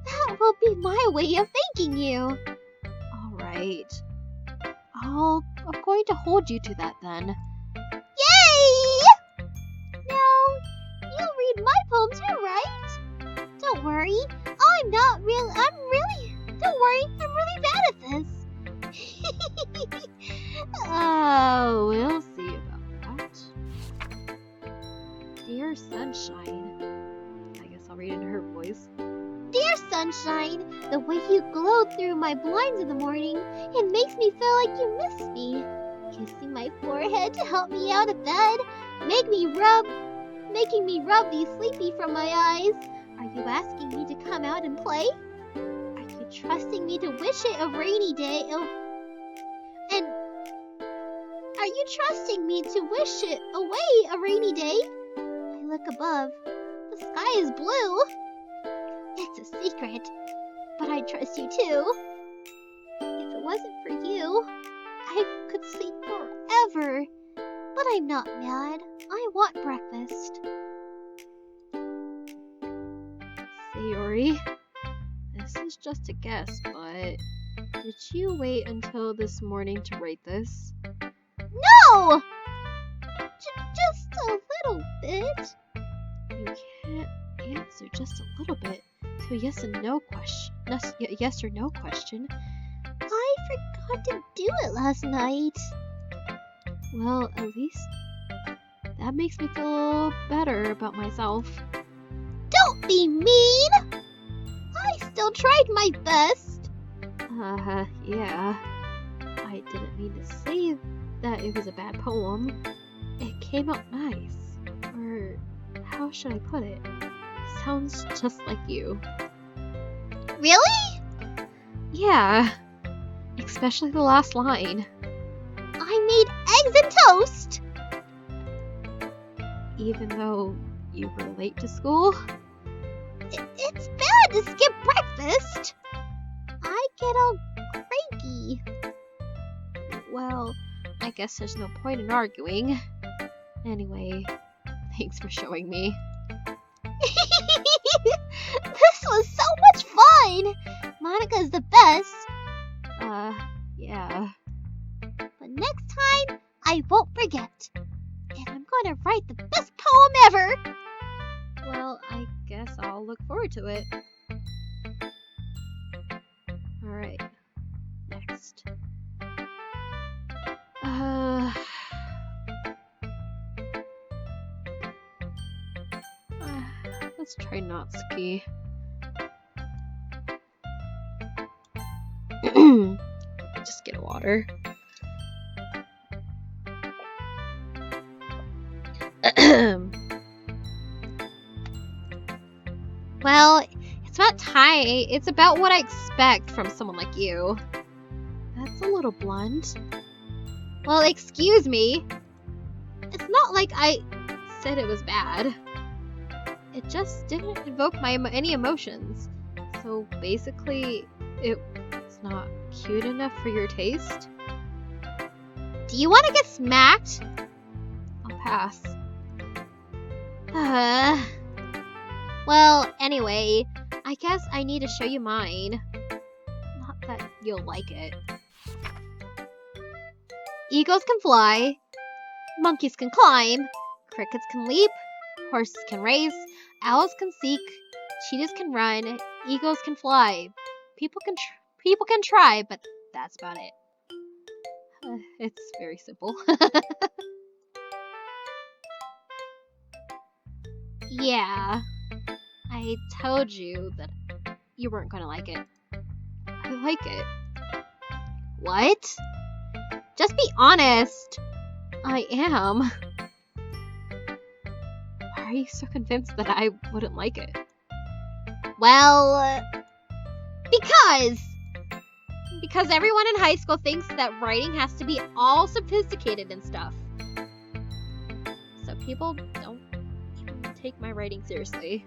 That will be my way of thanking you. Alright. I'm going to hold you to that then. Yay! Now, you read my poem too, right? Don't worry, don't worry, I'm really bad at this. Oh, we'll see about that. Dear Sunshine. I guess I'll read it in her voice. Dear Sunshine, the way you glowed through my blinds in the morning, it makes me feel like you miss me. Kissing my forehead to help me out of bed, making me rub these sleepy from my eyes. Are you asking me to come out and play? Are you trusting me to wish it a rainy day? And are you trusting me to wish it away a rainy day? I look above. The sky is blue. It's a secret, but I trust you too. If it wasn't for you, I could sleep forever. But I'm not mad. I want breakfast. Sayori, this is just a guess, but did you wait until this morning to write this? No! Just a little bit. You can't answer just a little bit to a yes or no question. I forgot to do it last night. Well, at least that makes me feel a little better about myself. Don't be mean! I still tried my best. Yeah. I didn't mean to say that it was a bad poem. It came out nice. Or how should I put it? Sounds just like you. Really? Yeah. Especially the last line. I made eggs and toast. Even though you were late to school? It's bad to skip breakfast. I get all cranky. Well, I guess there's no point in arguing. Anyway, thanks for showing me. This was so much fun. Monica's the best. Yeah. But next time, I won't forget. And I'm gonna write the best poem ever. Well, I guess I'll look forward to it. Alright. Next. Let's try Natsuki. Just get water. Well, it's not time. It's about what I expect from someone like you. That's a little blunt. Well, excuse me. It's not like I said it was bad. It just didn't evoke any emotions. So basically, it's not cute enough for your taste. Do you want to get smacked? I'll pass. Well, anyway, I guess I need to show you mine. Not that you'll like it. Eagles can fly, monkeys can climb, crickets can leap, horses can race, owls can seek, cheetahs can run, eagles can fly. People can try, but that's about it. It's very simple. Yeah, I told you that you weren't gonna like it. I like it. What? Just be honest. I am. Why are you so convinced that I wouldn't like it? Well, because Because everyone in high school thinks that writing has to be all sophisticated and stuff. So people don't even take my writing seriously.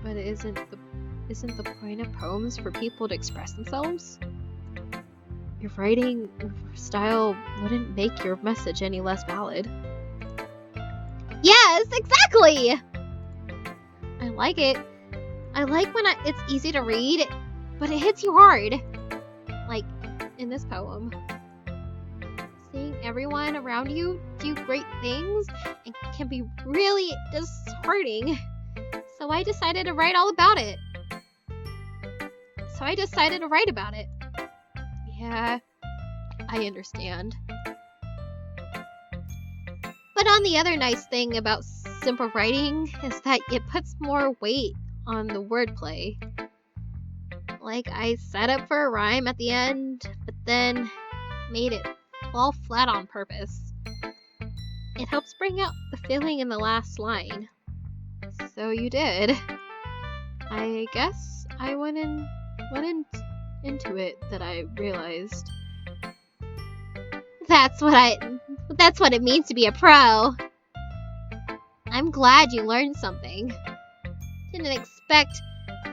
But isn't the point of poems for people to express themselves? Your writing style wouldn't make your message any less valid. yes, exactly. I like it. I like when it's easy to read, but it hits you hard. Like in this poem. Seeing everyone around you do great things it can be really disheartening. So I decided to write all about it. Yeah, I understand. But on the other nice thing about simple writing is that it puts more weight on the wordplay. Like I set up for a rhyme at the end, but then made it fall flat on purpose. It helps bring out the feeling in the last line. So you did. I guess I went into it that I realized. That's what it means to be a pro. I'm glad you learned something. Didn't expect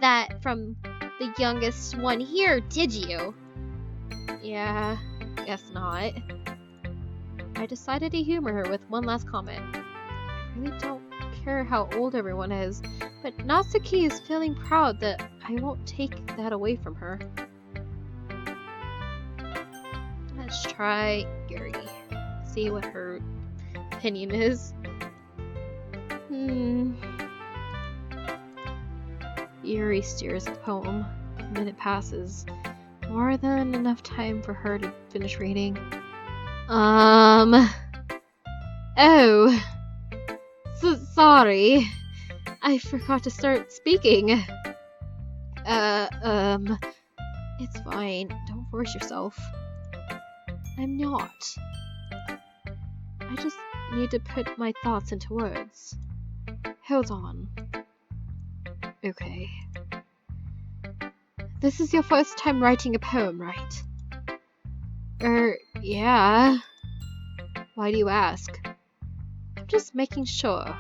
that from the youngest one here, did you? Yeah, guess not. I decided to humor her with one last comment. I really don't care how old everyone is, but Natsuki is feeling proud that I won't take that away from her. Let's try Yuri. See what her opinion is. Yuri stares at the poem. A minute passes. More than enough time for her to finish reading. Oh. Sorry. I forgot to start speaking. It's fine. Don't force yourself. I'm not. I just need to put my thoughts into words. Hold on. Okay. This is your first time writing a poem, right? Yeah. Why do you ask? I'm just making sure.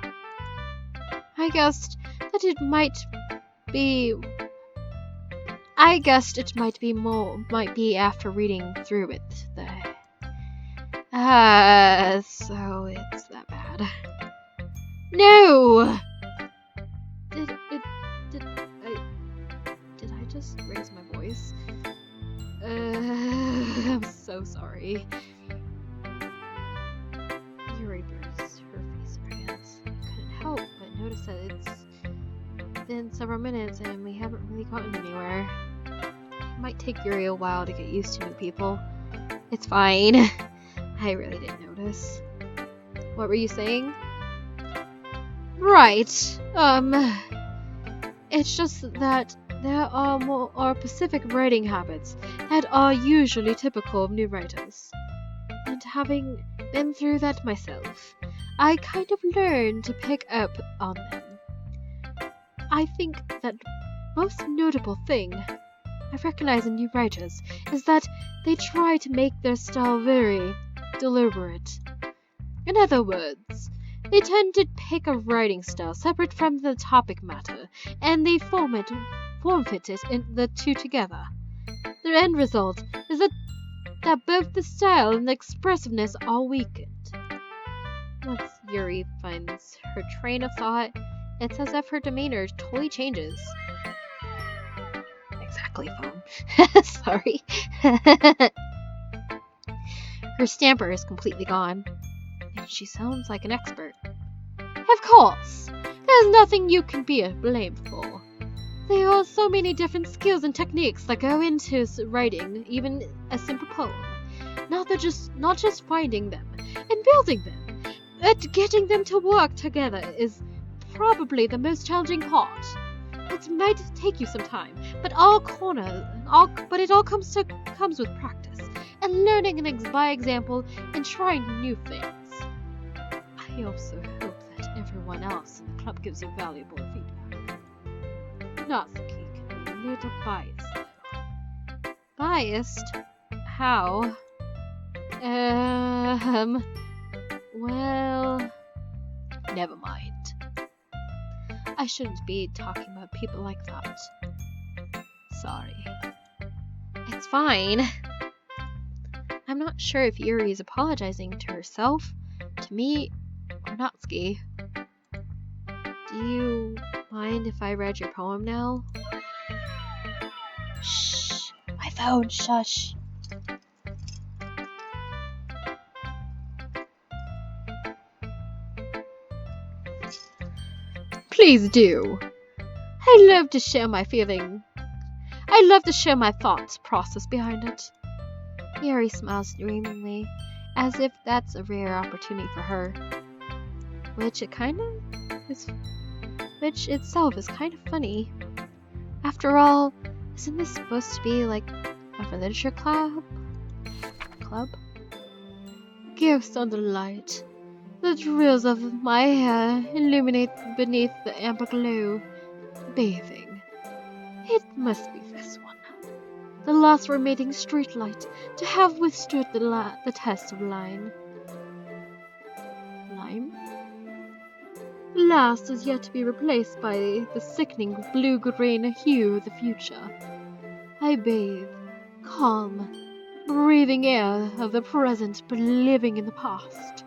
I guessed it might be after reading through it. So it's that bad. No! Did I just raise my voice? I'm so sorry. Yuri burst her face in her hands. I couldn't help but notice that it's been several minutes and we haven't really gotten anywhere. It might take Yuri a while to get used to new people. It's fine. I really didn't notice. What were you saying? Right. It's just that there are more specific writing habits that are usually typical of new writers. And having been through that myself, I kind of learned to pick up on them. I think that most notable thing I recognize in new writers is that they try to make their style very deliberate. In other words, they tend to pick a writing style separate from the topic matter, and they form-fit it in the two together. The end result is that both the style and the expressiveness are weakened. Once Yuri finds her train of thought, it's as if her demeanor totally changes. Exactly, phone. Sorry. Her stamper is completely gone, and she sounds like an expert. Of course, there's nothing you can be blamed for. There are so many different skills and techniques that go into writing even a simple poem. Not just finding them and building them, but getting them to work together is probably the most challenging part. It might take you some time, but it all comes with practice and learning by example and trying new things. I also hope that everyone else in the club gives you valuable feedback. Natsuki can be a little biased, though. Biased? How? Well, never mind. I shouldn't be talking about people like that. Sorry. It's fine. I'm not sure if Yuri is apologizing to herself, to me, or Natsuki. Do you mind if I read your poem now? Shh! My phone, shush! Please do. I love to share my thoughts process behind it. Yuri smiles dreamingly, as if that's a rare opportunity for her. Which itself is kind of funny. After all, isn't this supposed to be like a literature club? Ghosts under the light. The thrills of my hair illuminate beneath the amber glow. Bathing. It must be this one. The last remaining streetlight to have withstood the test of lime. Lime? The last is yet to be replaced by the sickening blue-green hue of the future. I bathe, calm, breathing air of the present but living in the past.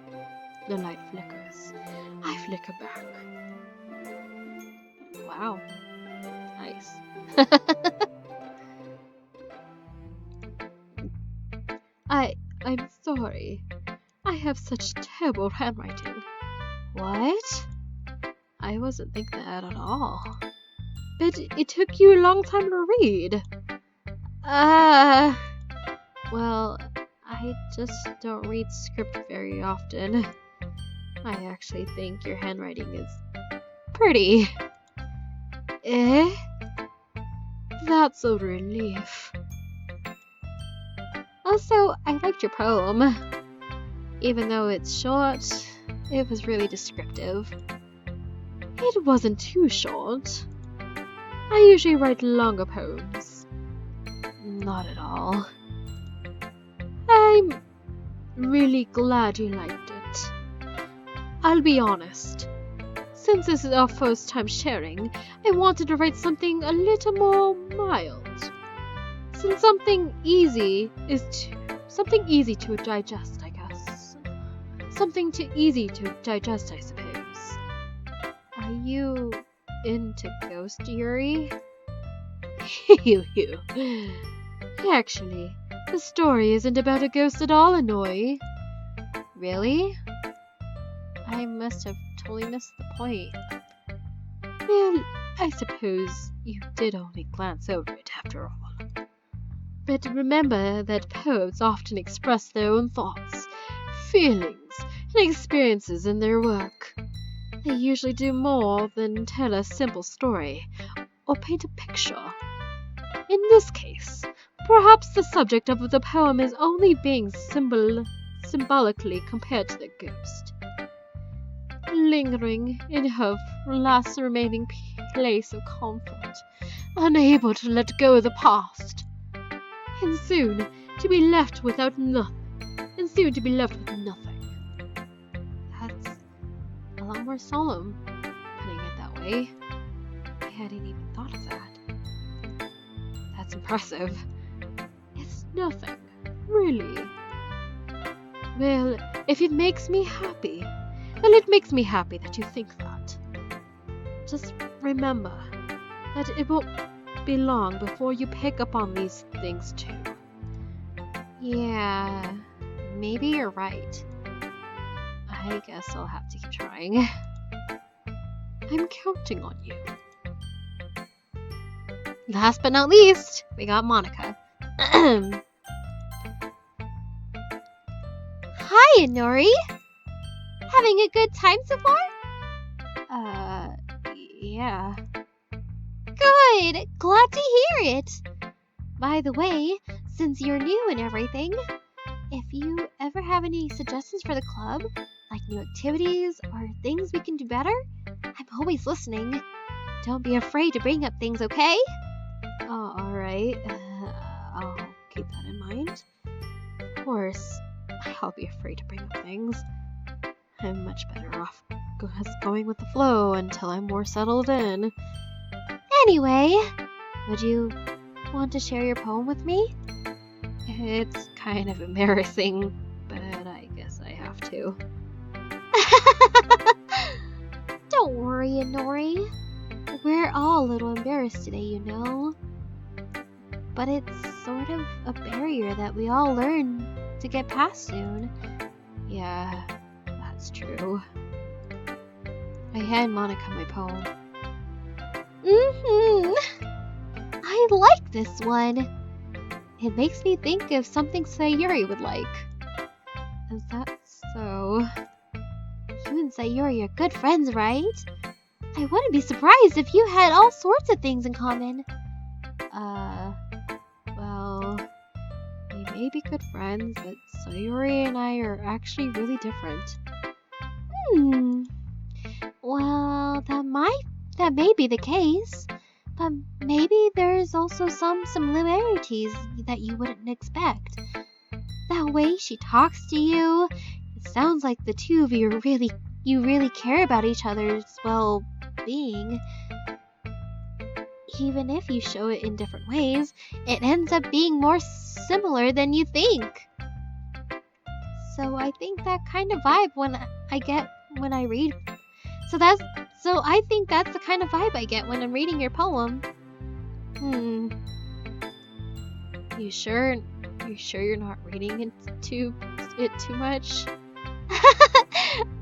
The light flickers. I flicker back. Wow. Nice. I'm sorry. I have such terrible handwriting. What? I wasn't thinking that at all. But it took you a long time to read. Well, I just don't read script very often. I actually think your handwriting is pretty. Eh? That's a relief. Also, I liked your poem. Even though it's short, it was really descriptive. It wasn't too short. I usually write longer poems. Not at all. I'm really glad you liked it. I'll be honest. Since this is our first time sharing, I wanted to write something a little more mild. Something easy to digest, I guess. Something too easy to digest, I suppose. Are you into Ghost Yuri? Actually, the story isn't about a ghost at all, Anoi. Really? I must have totally missed the point. Well, I suppose you did only glance over it after all. But remember that poets often express their own thoughts, feelings, and experiences in their work. They usually do more than tell a simple story or paint a picture. In this case, perhaps the subject of the poem is only being symbolically compared to the ghost, lingering in her last remaining place of comfort, unable to let go of the past, and soon to be left with nothing. That's a lot more solemn, putting it that way. I hadn't even thought of that. That's impressive. It's nothing, really. Well, if it makes me happy, well, it makes me happy that you think that. Just remember that it won't be long before you pick up on these things too. Yeah, maybe you're right. I guess I'll have to keep trying. I'm counting on you. last but not least, we got Monica. Hi, Nori. Having a good time so far? Yeah. Good. Glad to hear it. By the way, since you're new and everything, if you ever have any suggestions for the club, like new activities or things we can do better, I'm always listening. Don't be afraid to bring up things, okay? Oh, alright. I'll keep that in mind. Of course, I'll be afraid to bring up things. I'm much better off going with the flow until I'm more settled in. Anyway, would you want to share your poem with me? It's kind of embarrassing, but I guess I have to. Don't worry, Nori. We're all a little embarrassed today, you know. But it's sort of a barrier that we all learn to get past soon. Yeah, that's true. I hand Monica my poem. I like this one. It makes me think of something Sayuri would like. Is that so? You and Sayuri are good friends, right? I wouldn't be surprised if you had all sorts of things in common. Well, we may be good friends, but Sayuri and I are actually really different. Well, that may be the case. But maybe there's also some similarities that you wouldn't expect. That way she talks to you, it sounds like the two of you really care about each other's well-being. Even if you show it in different ways, it ends up being more similar than you think. So I think that kind of vibe I get when I read. So I think that's the kind of vibe I get when I'm reading your poem. You sure you're not reading it too much?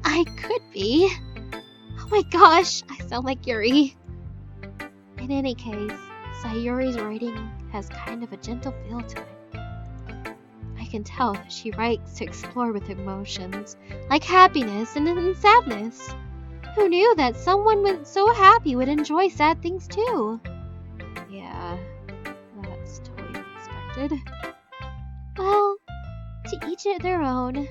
I could be. Oh my gosh, I sound like Yuri. In any case, Sayuri's writing has kind of a gentle feel to it. I can tell that she writes to explore with emotions, like happiness and sadness. Who knew that someone so happy would enjoy sad things too? Yeah, that's totally unexpected. Well, to each their own.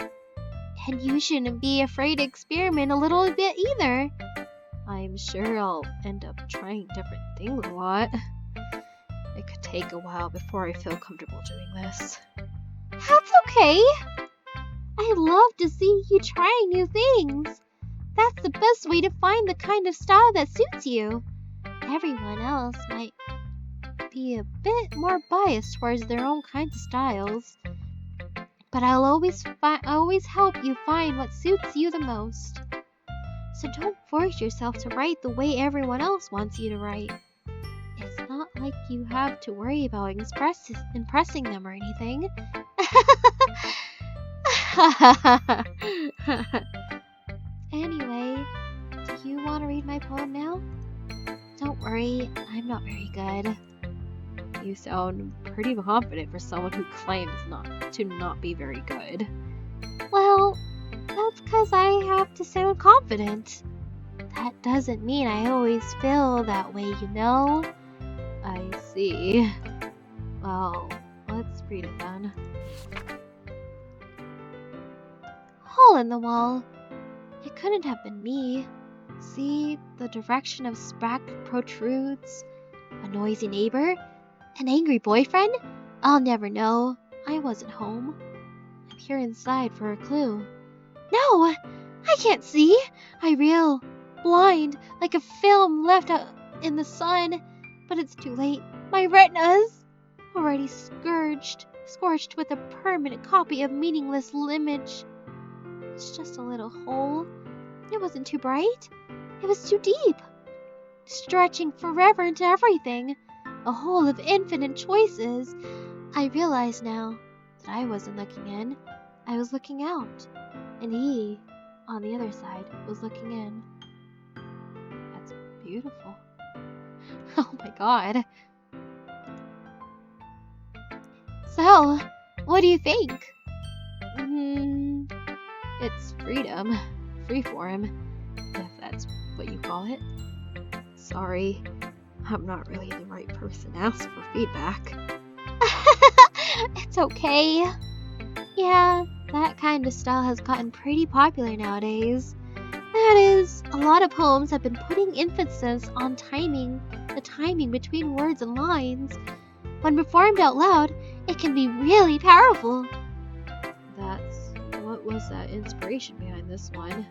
And you shouldn't be afraid to experiment a little bit either. I'm sure I'll end up trying different things a lot. It could take a while before I feel comfortable doing this. That's okay. I love to see you trying new things. That's the best way to find the kind of style that suits you. Everyone else might be a bit more biased towards their own kinds of styles. But I'll always help you find what suits you the most. So don't force yourself to write the way everyone else wants you to write. It's not like you have to worry about impressing them or anything. Anyway, do you want to read my poem now? Don't worry, I'm not very good. You sound pretty confident for someone who claims to not be very good. Well, that's because I have to sound confident. That doesn't mean I always feel that way, you know? I see. Well, let's read it then. Hole in the wall. It couldn't have been me. See, the direction of sprack protrudes. A noisy neighbor? An angry boyfriend? I'll never know. I wasn't home. I'm here inside for a clue. No! I can't see! I reel, blind, like a film left out in the sun. But it's too late. My retinas! Already scorched with a permanent copy of meaningless image. It's just a little hole. It wasn't too bright. It was too deep. Stretching forever into everything. A hole of infinite choices. I realize now that I wasn't looking in. I was looking out. And he, on the other side, was looking in. That's beautiful. Oh my god. So, what do you think? It's freedom. Freeform, if that's what you call it. Sorry, I'm not really the right person to ask for feedback. It's okay. Yeah, that kind of style has gotten pretty popular nowadays. That is, a lot of poems have been putting emphasis on the timing between words and lines. When performed out loud, it can be really powerful. What was that inspiration behind this one?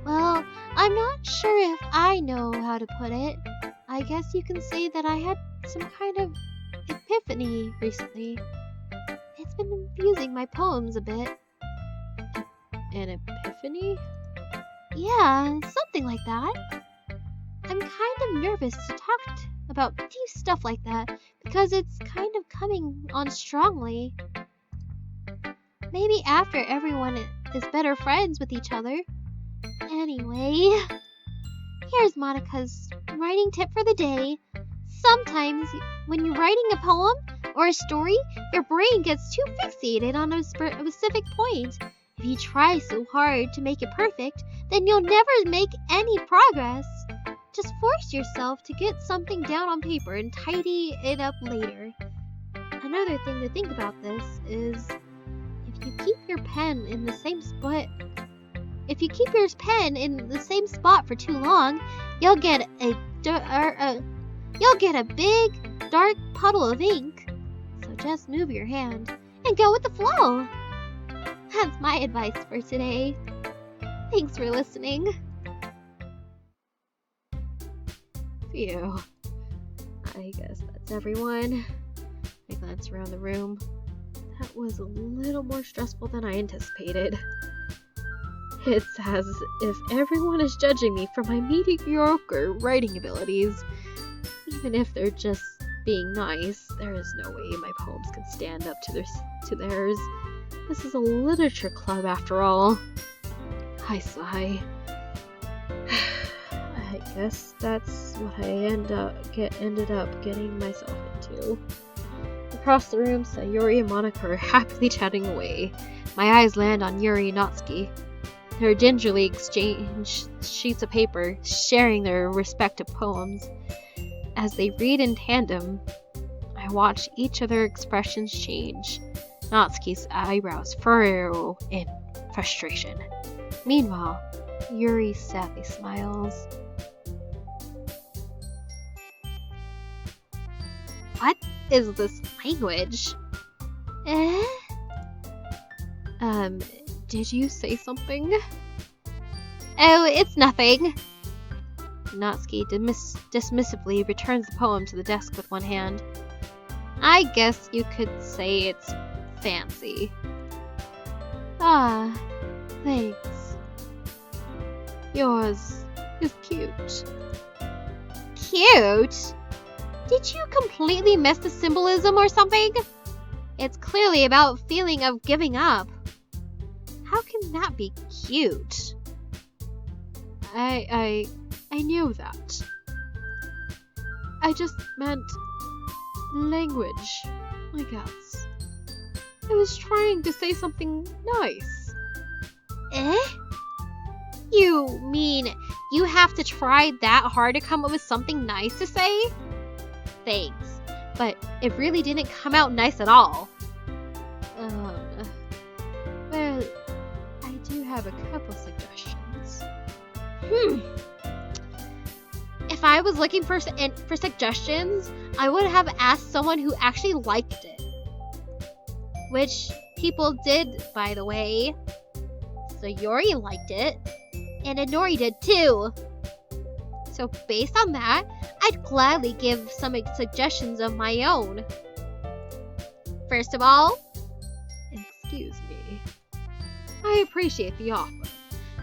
Well, I'm not sure if I know how to put it. I guess you can say that I had some kind of epiphany recently. It's been confusing my poems a bit. An epiphany? Yeah, something like that. I'm kind of nervous to talk about deep stuff like that because it's kind of coming on strongly. Maybe after everyone is better friends with each other. Anyway, here's Monica's writing tip for the day. Sometimes when you're writing a poem or a story, your brain gets too fixated on a specific point. If you try so hard to make it perfect, then you'll never make any progress. Just force yourself to get something down on paper and tidy it up later. Another thing to think about this is if you keep your pen in the same spot for too long, you'll get a big dark puddle of ink. So just move your hand and go with the flow. That's my advice for today. Thanks for listening. Phew. I guess that's everyone. I glance around the room. That was a little more stressful than I anticipated. It's as if everyone is judging me for my mediocre writing abilities. Even if they're just being nice, there is no way my poems can stand up to theirs. This is a literature club after all. I sigh. I guess that's what I ended up getting myself into. Across the room, Sayuri and Monica are happily chatting away. My eyes land on Yuri and Natsuki. They gingerly exchange sheets of paper, sharing their respective poems. As they read in tandem, I watch each of their expressions change. Natsuki's eyebrows furrow in frustration. Meanwhile, Yuri sadly smiles. What is this language? Did you say something? Oh, it's nothing. Natsuki dismissively returns the poem to the desk with one hand. I guess you could say it's fancy. Ah, thanks. Yours is cute. Cute? Did you completely miss the symbolism or something? It's clearly about feeling of giving up. How can that be cute? I knew that. I just meant language, I guess. I was trying to say something nice. You mean you have to try that hard to come up with something nice to say? Thanks, but it really didn't come out nice at all. Well, I do have a couple suggestions. If I was looking for suggestions, I would have asked someone who actually liked it. Which people did, by the way. So Yuri liked it, and Inori did too. So based on that, I'd gladly give some suggestions of my own. First of all, excuse me. I appreciate the offer,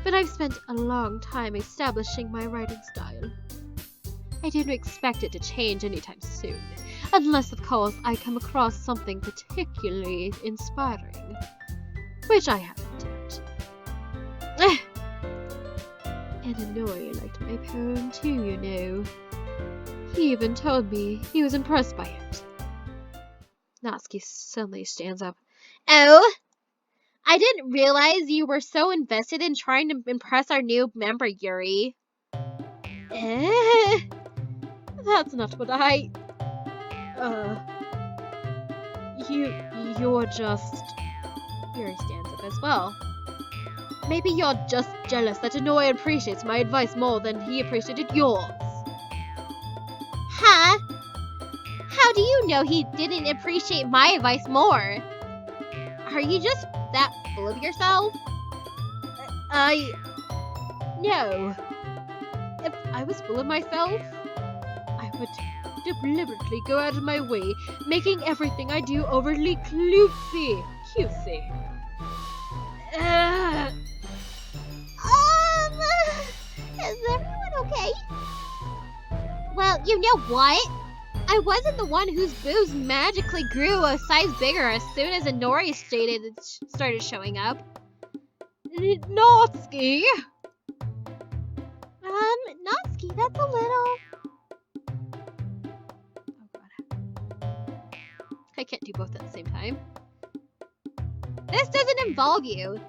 but I've spent a long time establishing my writing style. I didn't expect it to change anytime soon, unless of course I come across something particularly inspiring, which I haven't yet. And Inori liked my poem too, you know. He even told me he was impressed by it. Natsuki suddenly stands up. Oh, I didn't realize you were so invested in trying to impress our new member, Yuri. That's not what I... You're just... Yuri stands up as well. Maybe you're just jealous that Inoue appreciates my advice more than he appreciated yours. Huh? How do you know he didn't appreciate my advice more? Are you just that full of yourself? No. If I was full of myself, I would deliberately go out of my way, making everything I do overly cutesy. Is everyone okay? Well, you know what? I wasn't the one whose boobs magically grew a size bigger as soon as Inori started showing up. Natsuki! Natsuki, that's a little... Oh god. I can't do both at the same time. This doesn't involve you.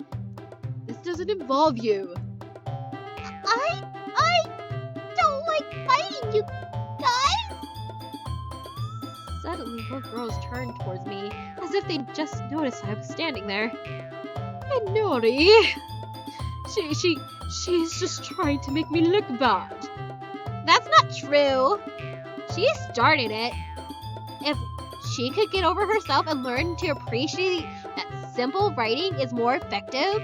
This doesn't involve you. I don't like fighting, you guys! Suddenly, both girls turned towards me, as if they'd just noticed I was standing there. And Nori, she's just trying to make me look bad. That's not true. She started it. If she could get over herself and learn to appreciate that simple writing is more effective,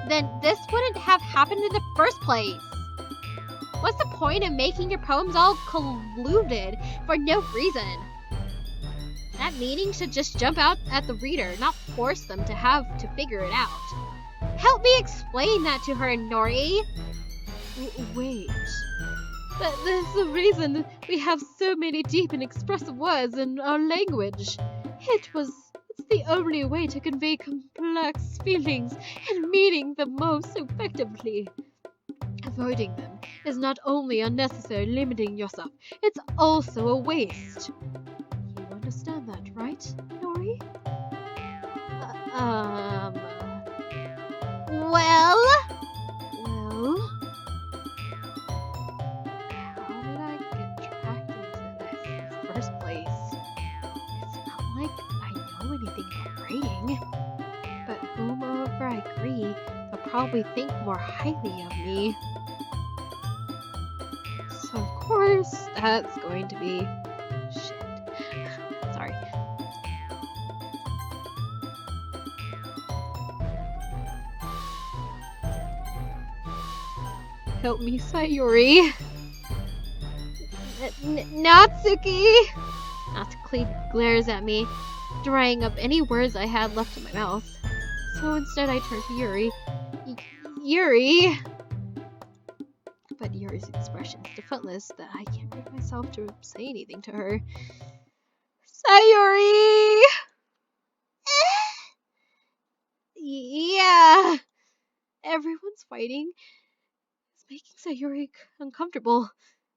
then this wouldn't have happened in the first place. What's the point of making your poems all colluded for no reason? That meaning should just jump out at the reader, not force them to have to figure it out. Help me explain that to her, Nori. Wait. That's the reason we have so many deep and expressive words in our language. It's the only way to convey complex feelings and meaning the most effectively. Avoiding them is not only unnecessary limiting yourself, it's also a waste. You understand that, right, Nori? Well... How did I get dragged into this in the first place? It's not like I know anything about writing. But whomever I agree, they'll probably think more highly of me. So of course, that's going to be... Shit. Sorry. Help me, Sayuri. Natsuki! Natsuki glares at me, drying up any words I had left in my mouth. So instead I turn to Yuri. Yuri! But Yuri's expression is defenseless that I can't bring myself to say anything to her. Sayuri! Yeah! Everyone's fighting. It's making Sayuri uncomfortable.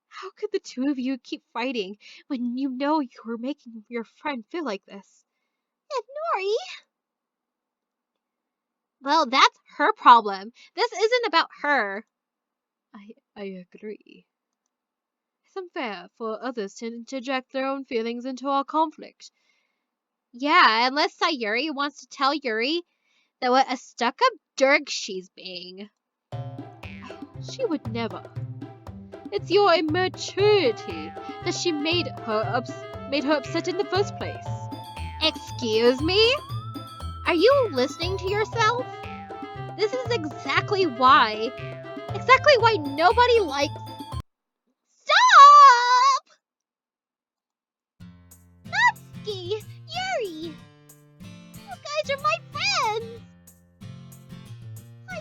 How could the two of you keep fighting when you know you're making your friend feel like this? And Nori... Well, that's her problem. This isn't about her. I agree. It's unfair for others to interject their own feelings into our conflict. Yeah, unless Sayuri wants to tell Yuri that what a stuck-up dirk she's being. She would never. It's your immaturity that she made her upset in the first place. Excuse me? Are you listening to yourself? This is exactly why nobody likes... Stop! Natsuki! Yuri! You guys are my friends! I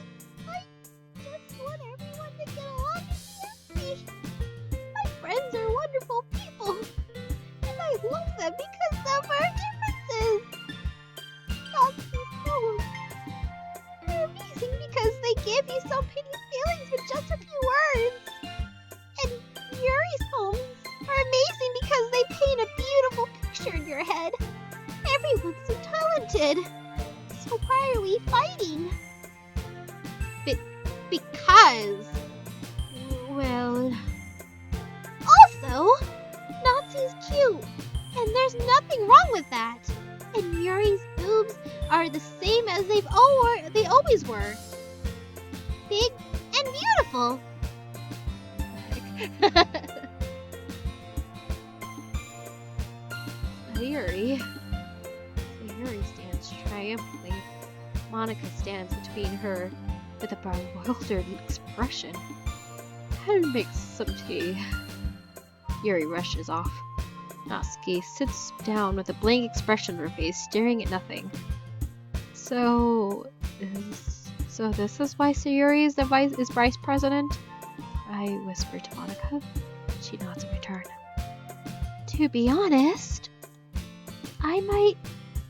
just want everyone to get along and be happy. My friends are wonderful people, and I love them because of our differences. Natsuki's poems are amazing because they give you so many feelings with just a few words. And Yuri's poems are amazing because they paint a beautiful picture in your head. Everyone's so talented. So why are we fighting? Because... well... Also, Natsu's cute, and there's nothing wrong with that. And Yuri's boobs are the same as they always were. Big and beautiful. Sayuri stands triumphantly. Monica stands between her with a bewildered expression and makes some tea. Yuri rushes off. Natsuki sits down with a blank expression on her face, staring at nothing. So this is why Sayuri is vice president? I whisper to Monica. She nods in return. To be honest, I might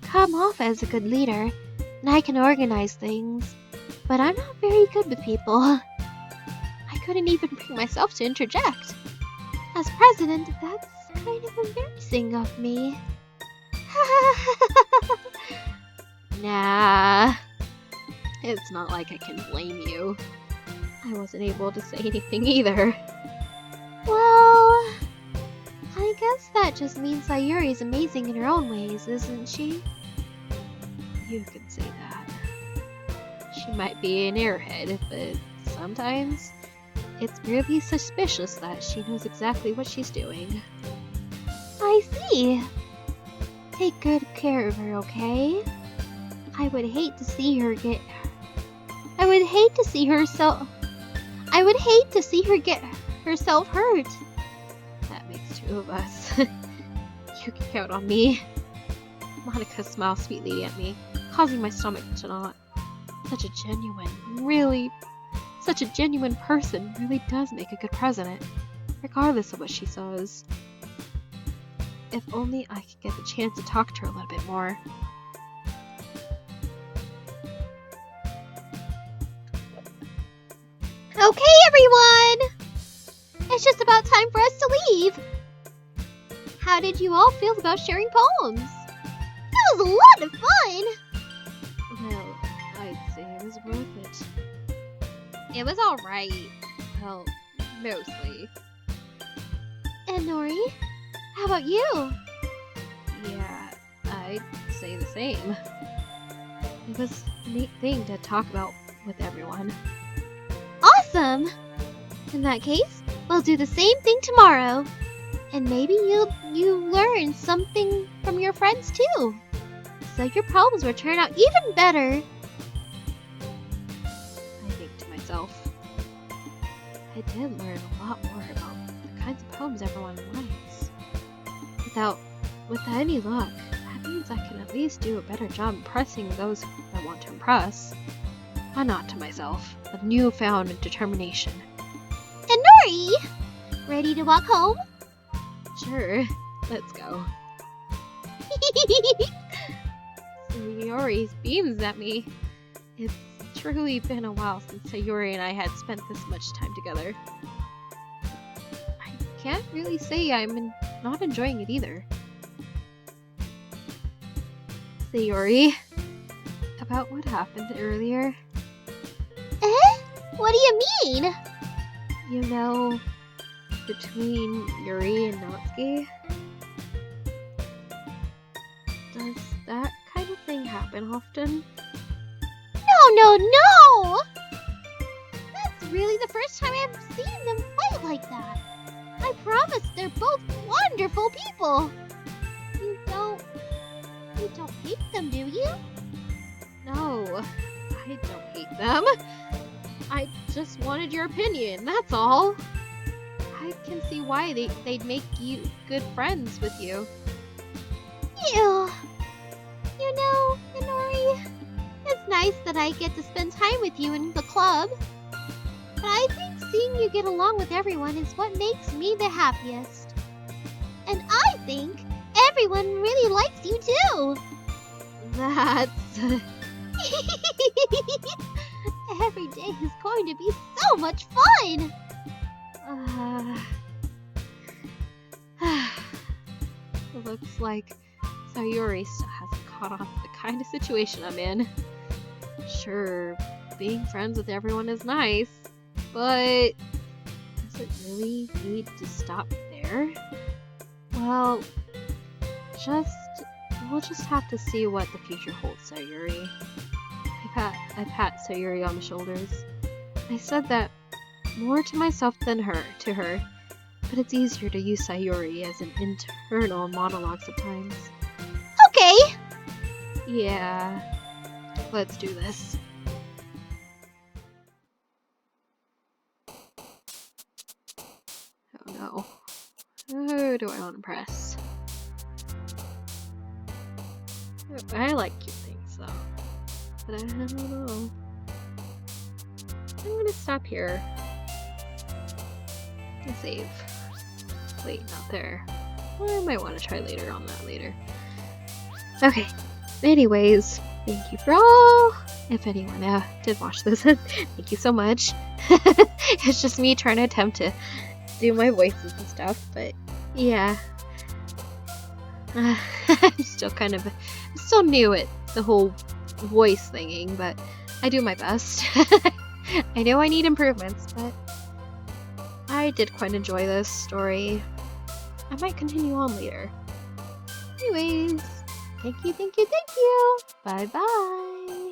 come off as a good leader, and I can organize things, but I'm not very good with people. I couldn't even bring myself to interject. As president, that's kind of embarrassing of me. Nah, it's not like I can blame you. I wasn't able to say anything either. Well, I guess that just means Sayuri's amazing in her own ways, isn't she? You could say that. She might be an airhead, but sometimes it's merely suspicious that she knows exactly what she's doing. I see. Take good care of her, okay? I would hate to see her get herself hurt. That makes two of us. You can count on me. Monica smiles sweetly at me, causing my stomach to knot. Such a genuine person really does make a good president, regardless of what she says. If only I could get the chance to talk to her a little bit more. Okay, everyone! It's just about time for us to leave. How did you all feel about sharing poems? That was a lot of fun! Well, I'd say it was worth it. It was alright. Well, mostly. And Nori, how about you? Yeah, I'd say the same. It was a neat thing to talk about with everyone. Awesome! In that case, we'll do the same thing tomorrow. And maybe you learn something from your friends too. So your poems will turn out even better. I think to myself, I did learn a lot more about the kinds of poems everyone likes. With any luck, that means I can at least do a better job impressing those I want to impress. I nod to myself, with newfound determination. And Nori, ready to walk home? Sure, let's go. Sayuri beams at me. It's truly been a while since Sayuri and I had spent this much time together. I can't really say I'm not enjoying it either. Sayuri, about what happened earlier? What do you mean? You know, between Yuri and Natsuki? Does that kind of thing happen often? No! That's really the first time I've seen them fight like that. I promise they're both wonderful people. You don't hate them, do you? No, I don't hate them. I just wanted your opinion, that's all. I can see why they'd make you good friends with you. Ew. You know, Inori, it's nice that I get to spend time with you in the club. But I think seeing you get along with everyone is what makes me the happiest. And I think everyone really likes you too. That's... Every day is going to be so much fun! It looks like Sayuri still hasn't caught on to the kind of situation I'm in. Sure, being friends with everyone is nice, but does it really need to stop there? Well, we'll just have to see what the future holds, Sayuri. I pat Sayuri on the shoulders. I said that more to myself than to her, but it's easier to use Sayuri as an internal monologue sometimes. Okay! Yeah, let's do this. Oh no. Who do I want to impress? I like cute things though. But I don't know. I'm gonna stop here. And save. Wait, not there. I might want to try later on that later. Okay. Anyways, thank you for all. If anyone did watch this, thank you so much. It's just me trying to attempt to do my voices and stuff, but yeah. I'm still new at the whole voice thinging, but I do my best. I know I need improvements, but I did quite enjoy this story. I might continue on later. Anyways, thank you. Bye bye.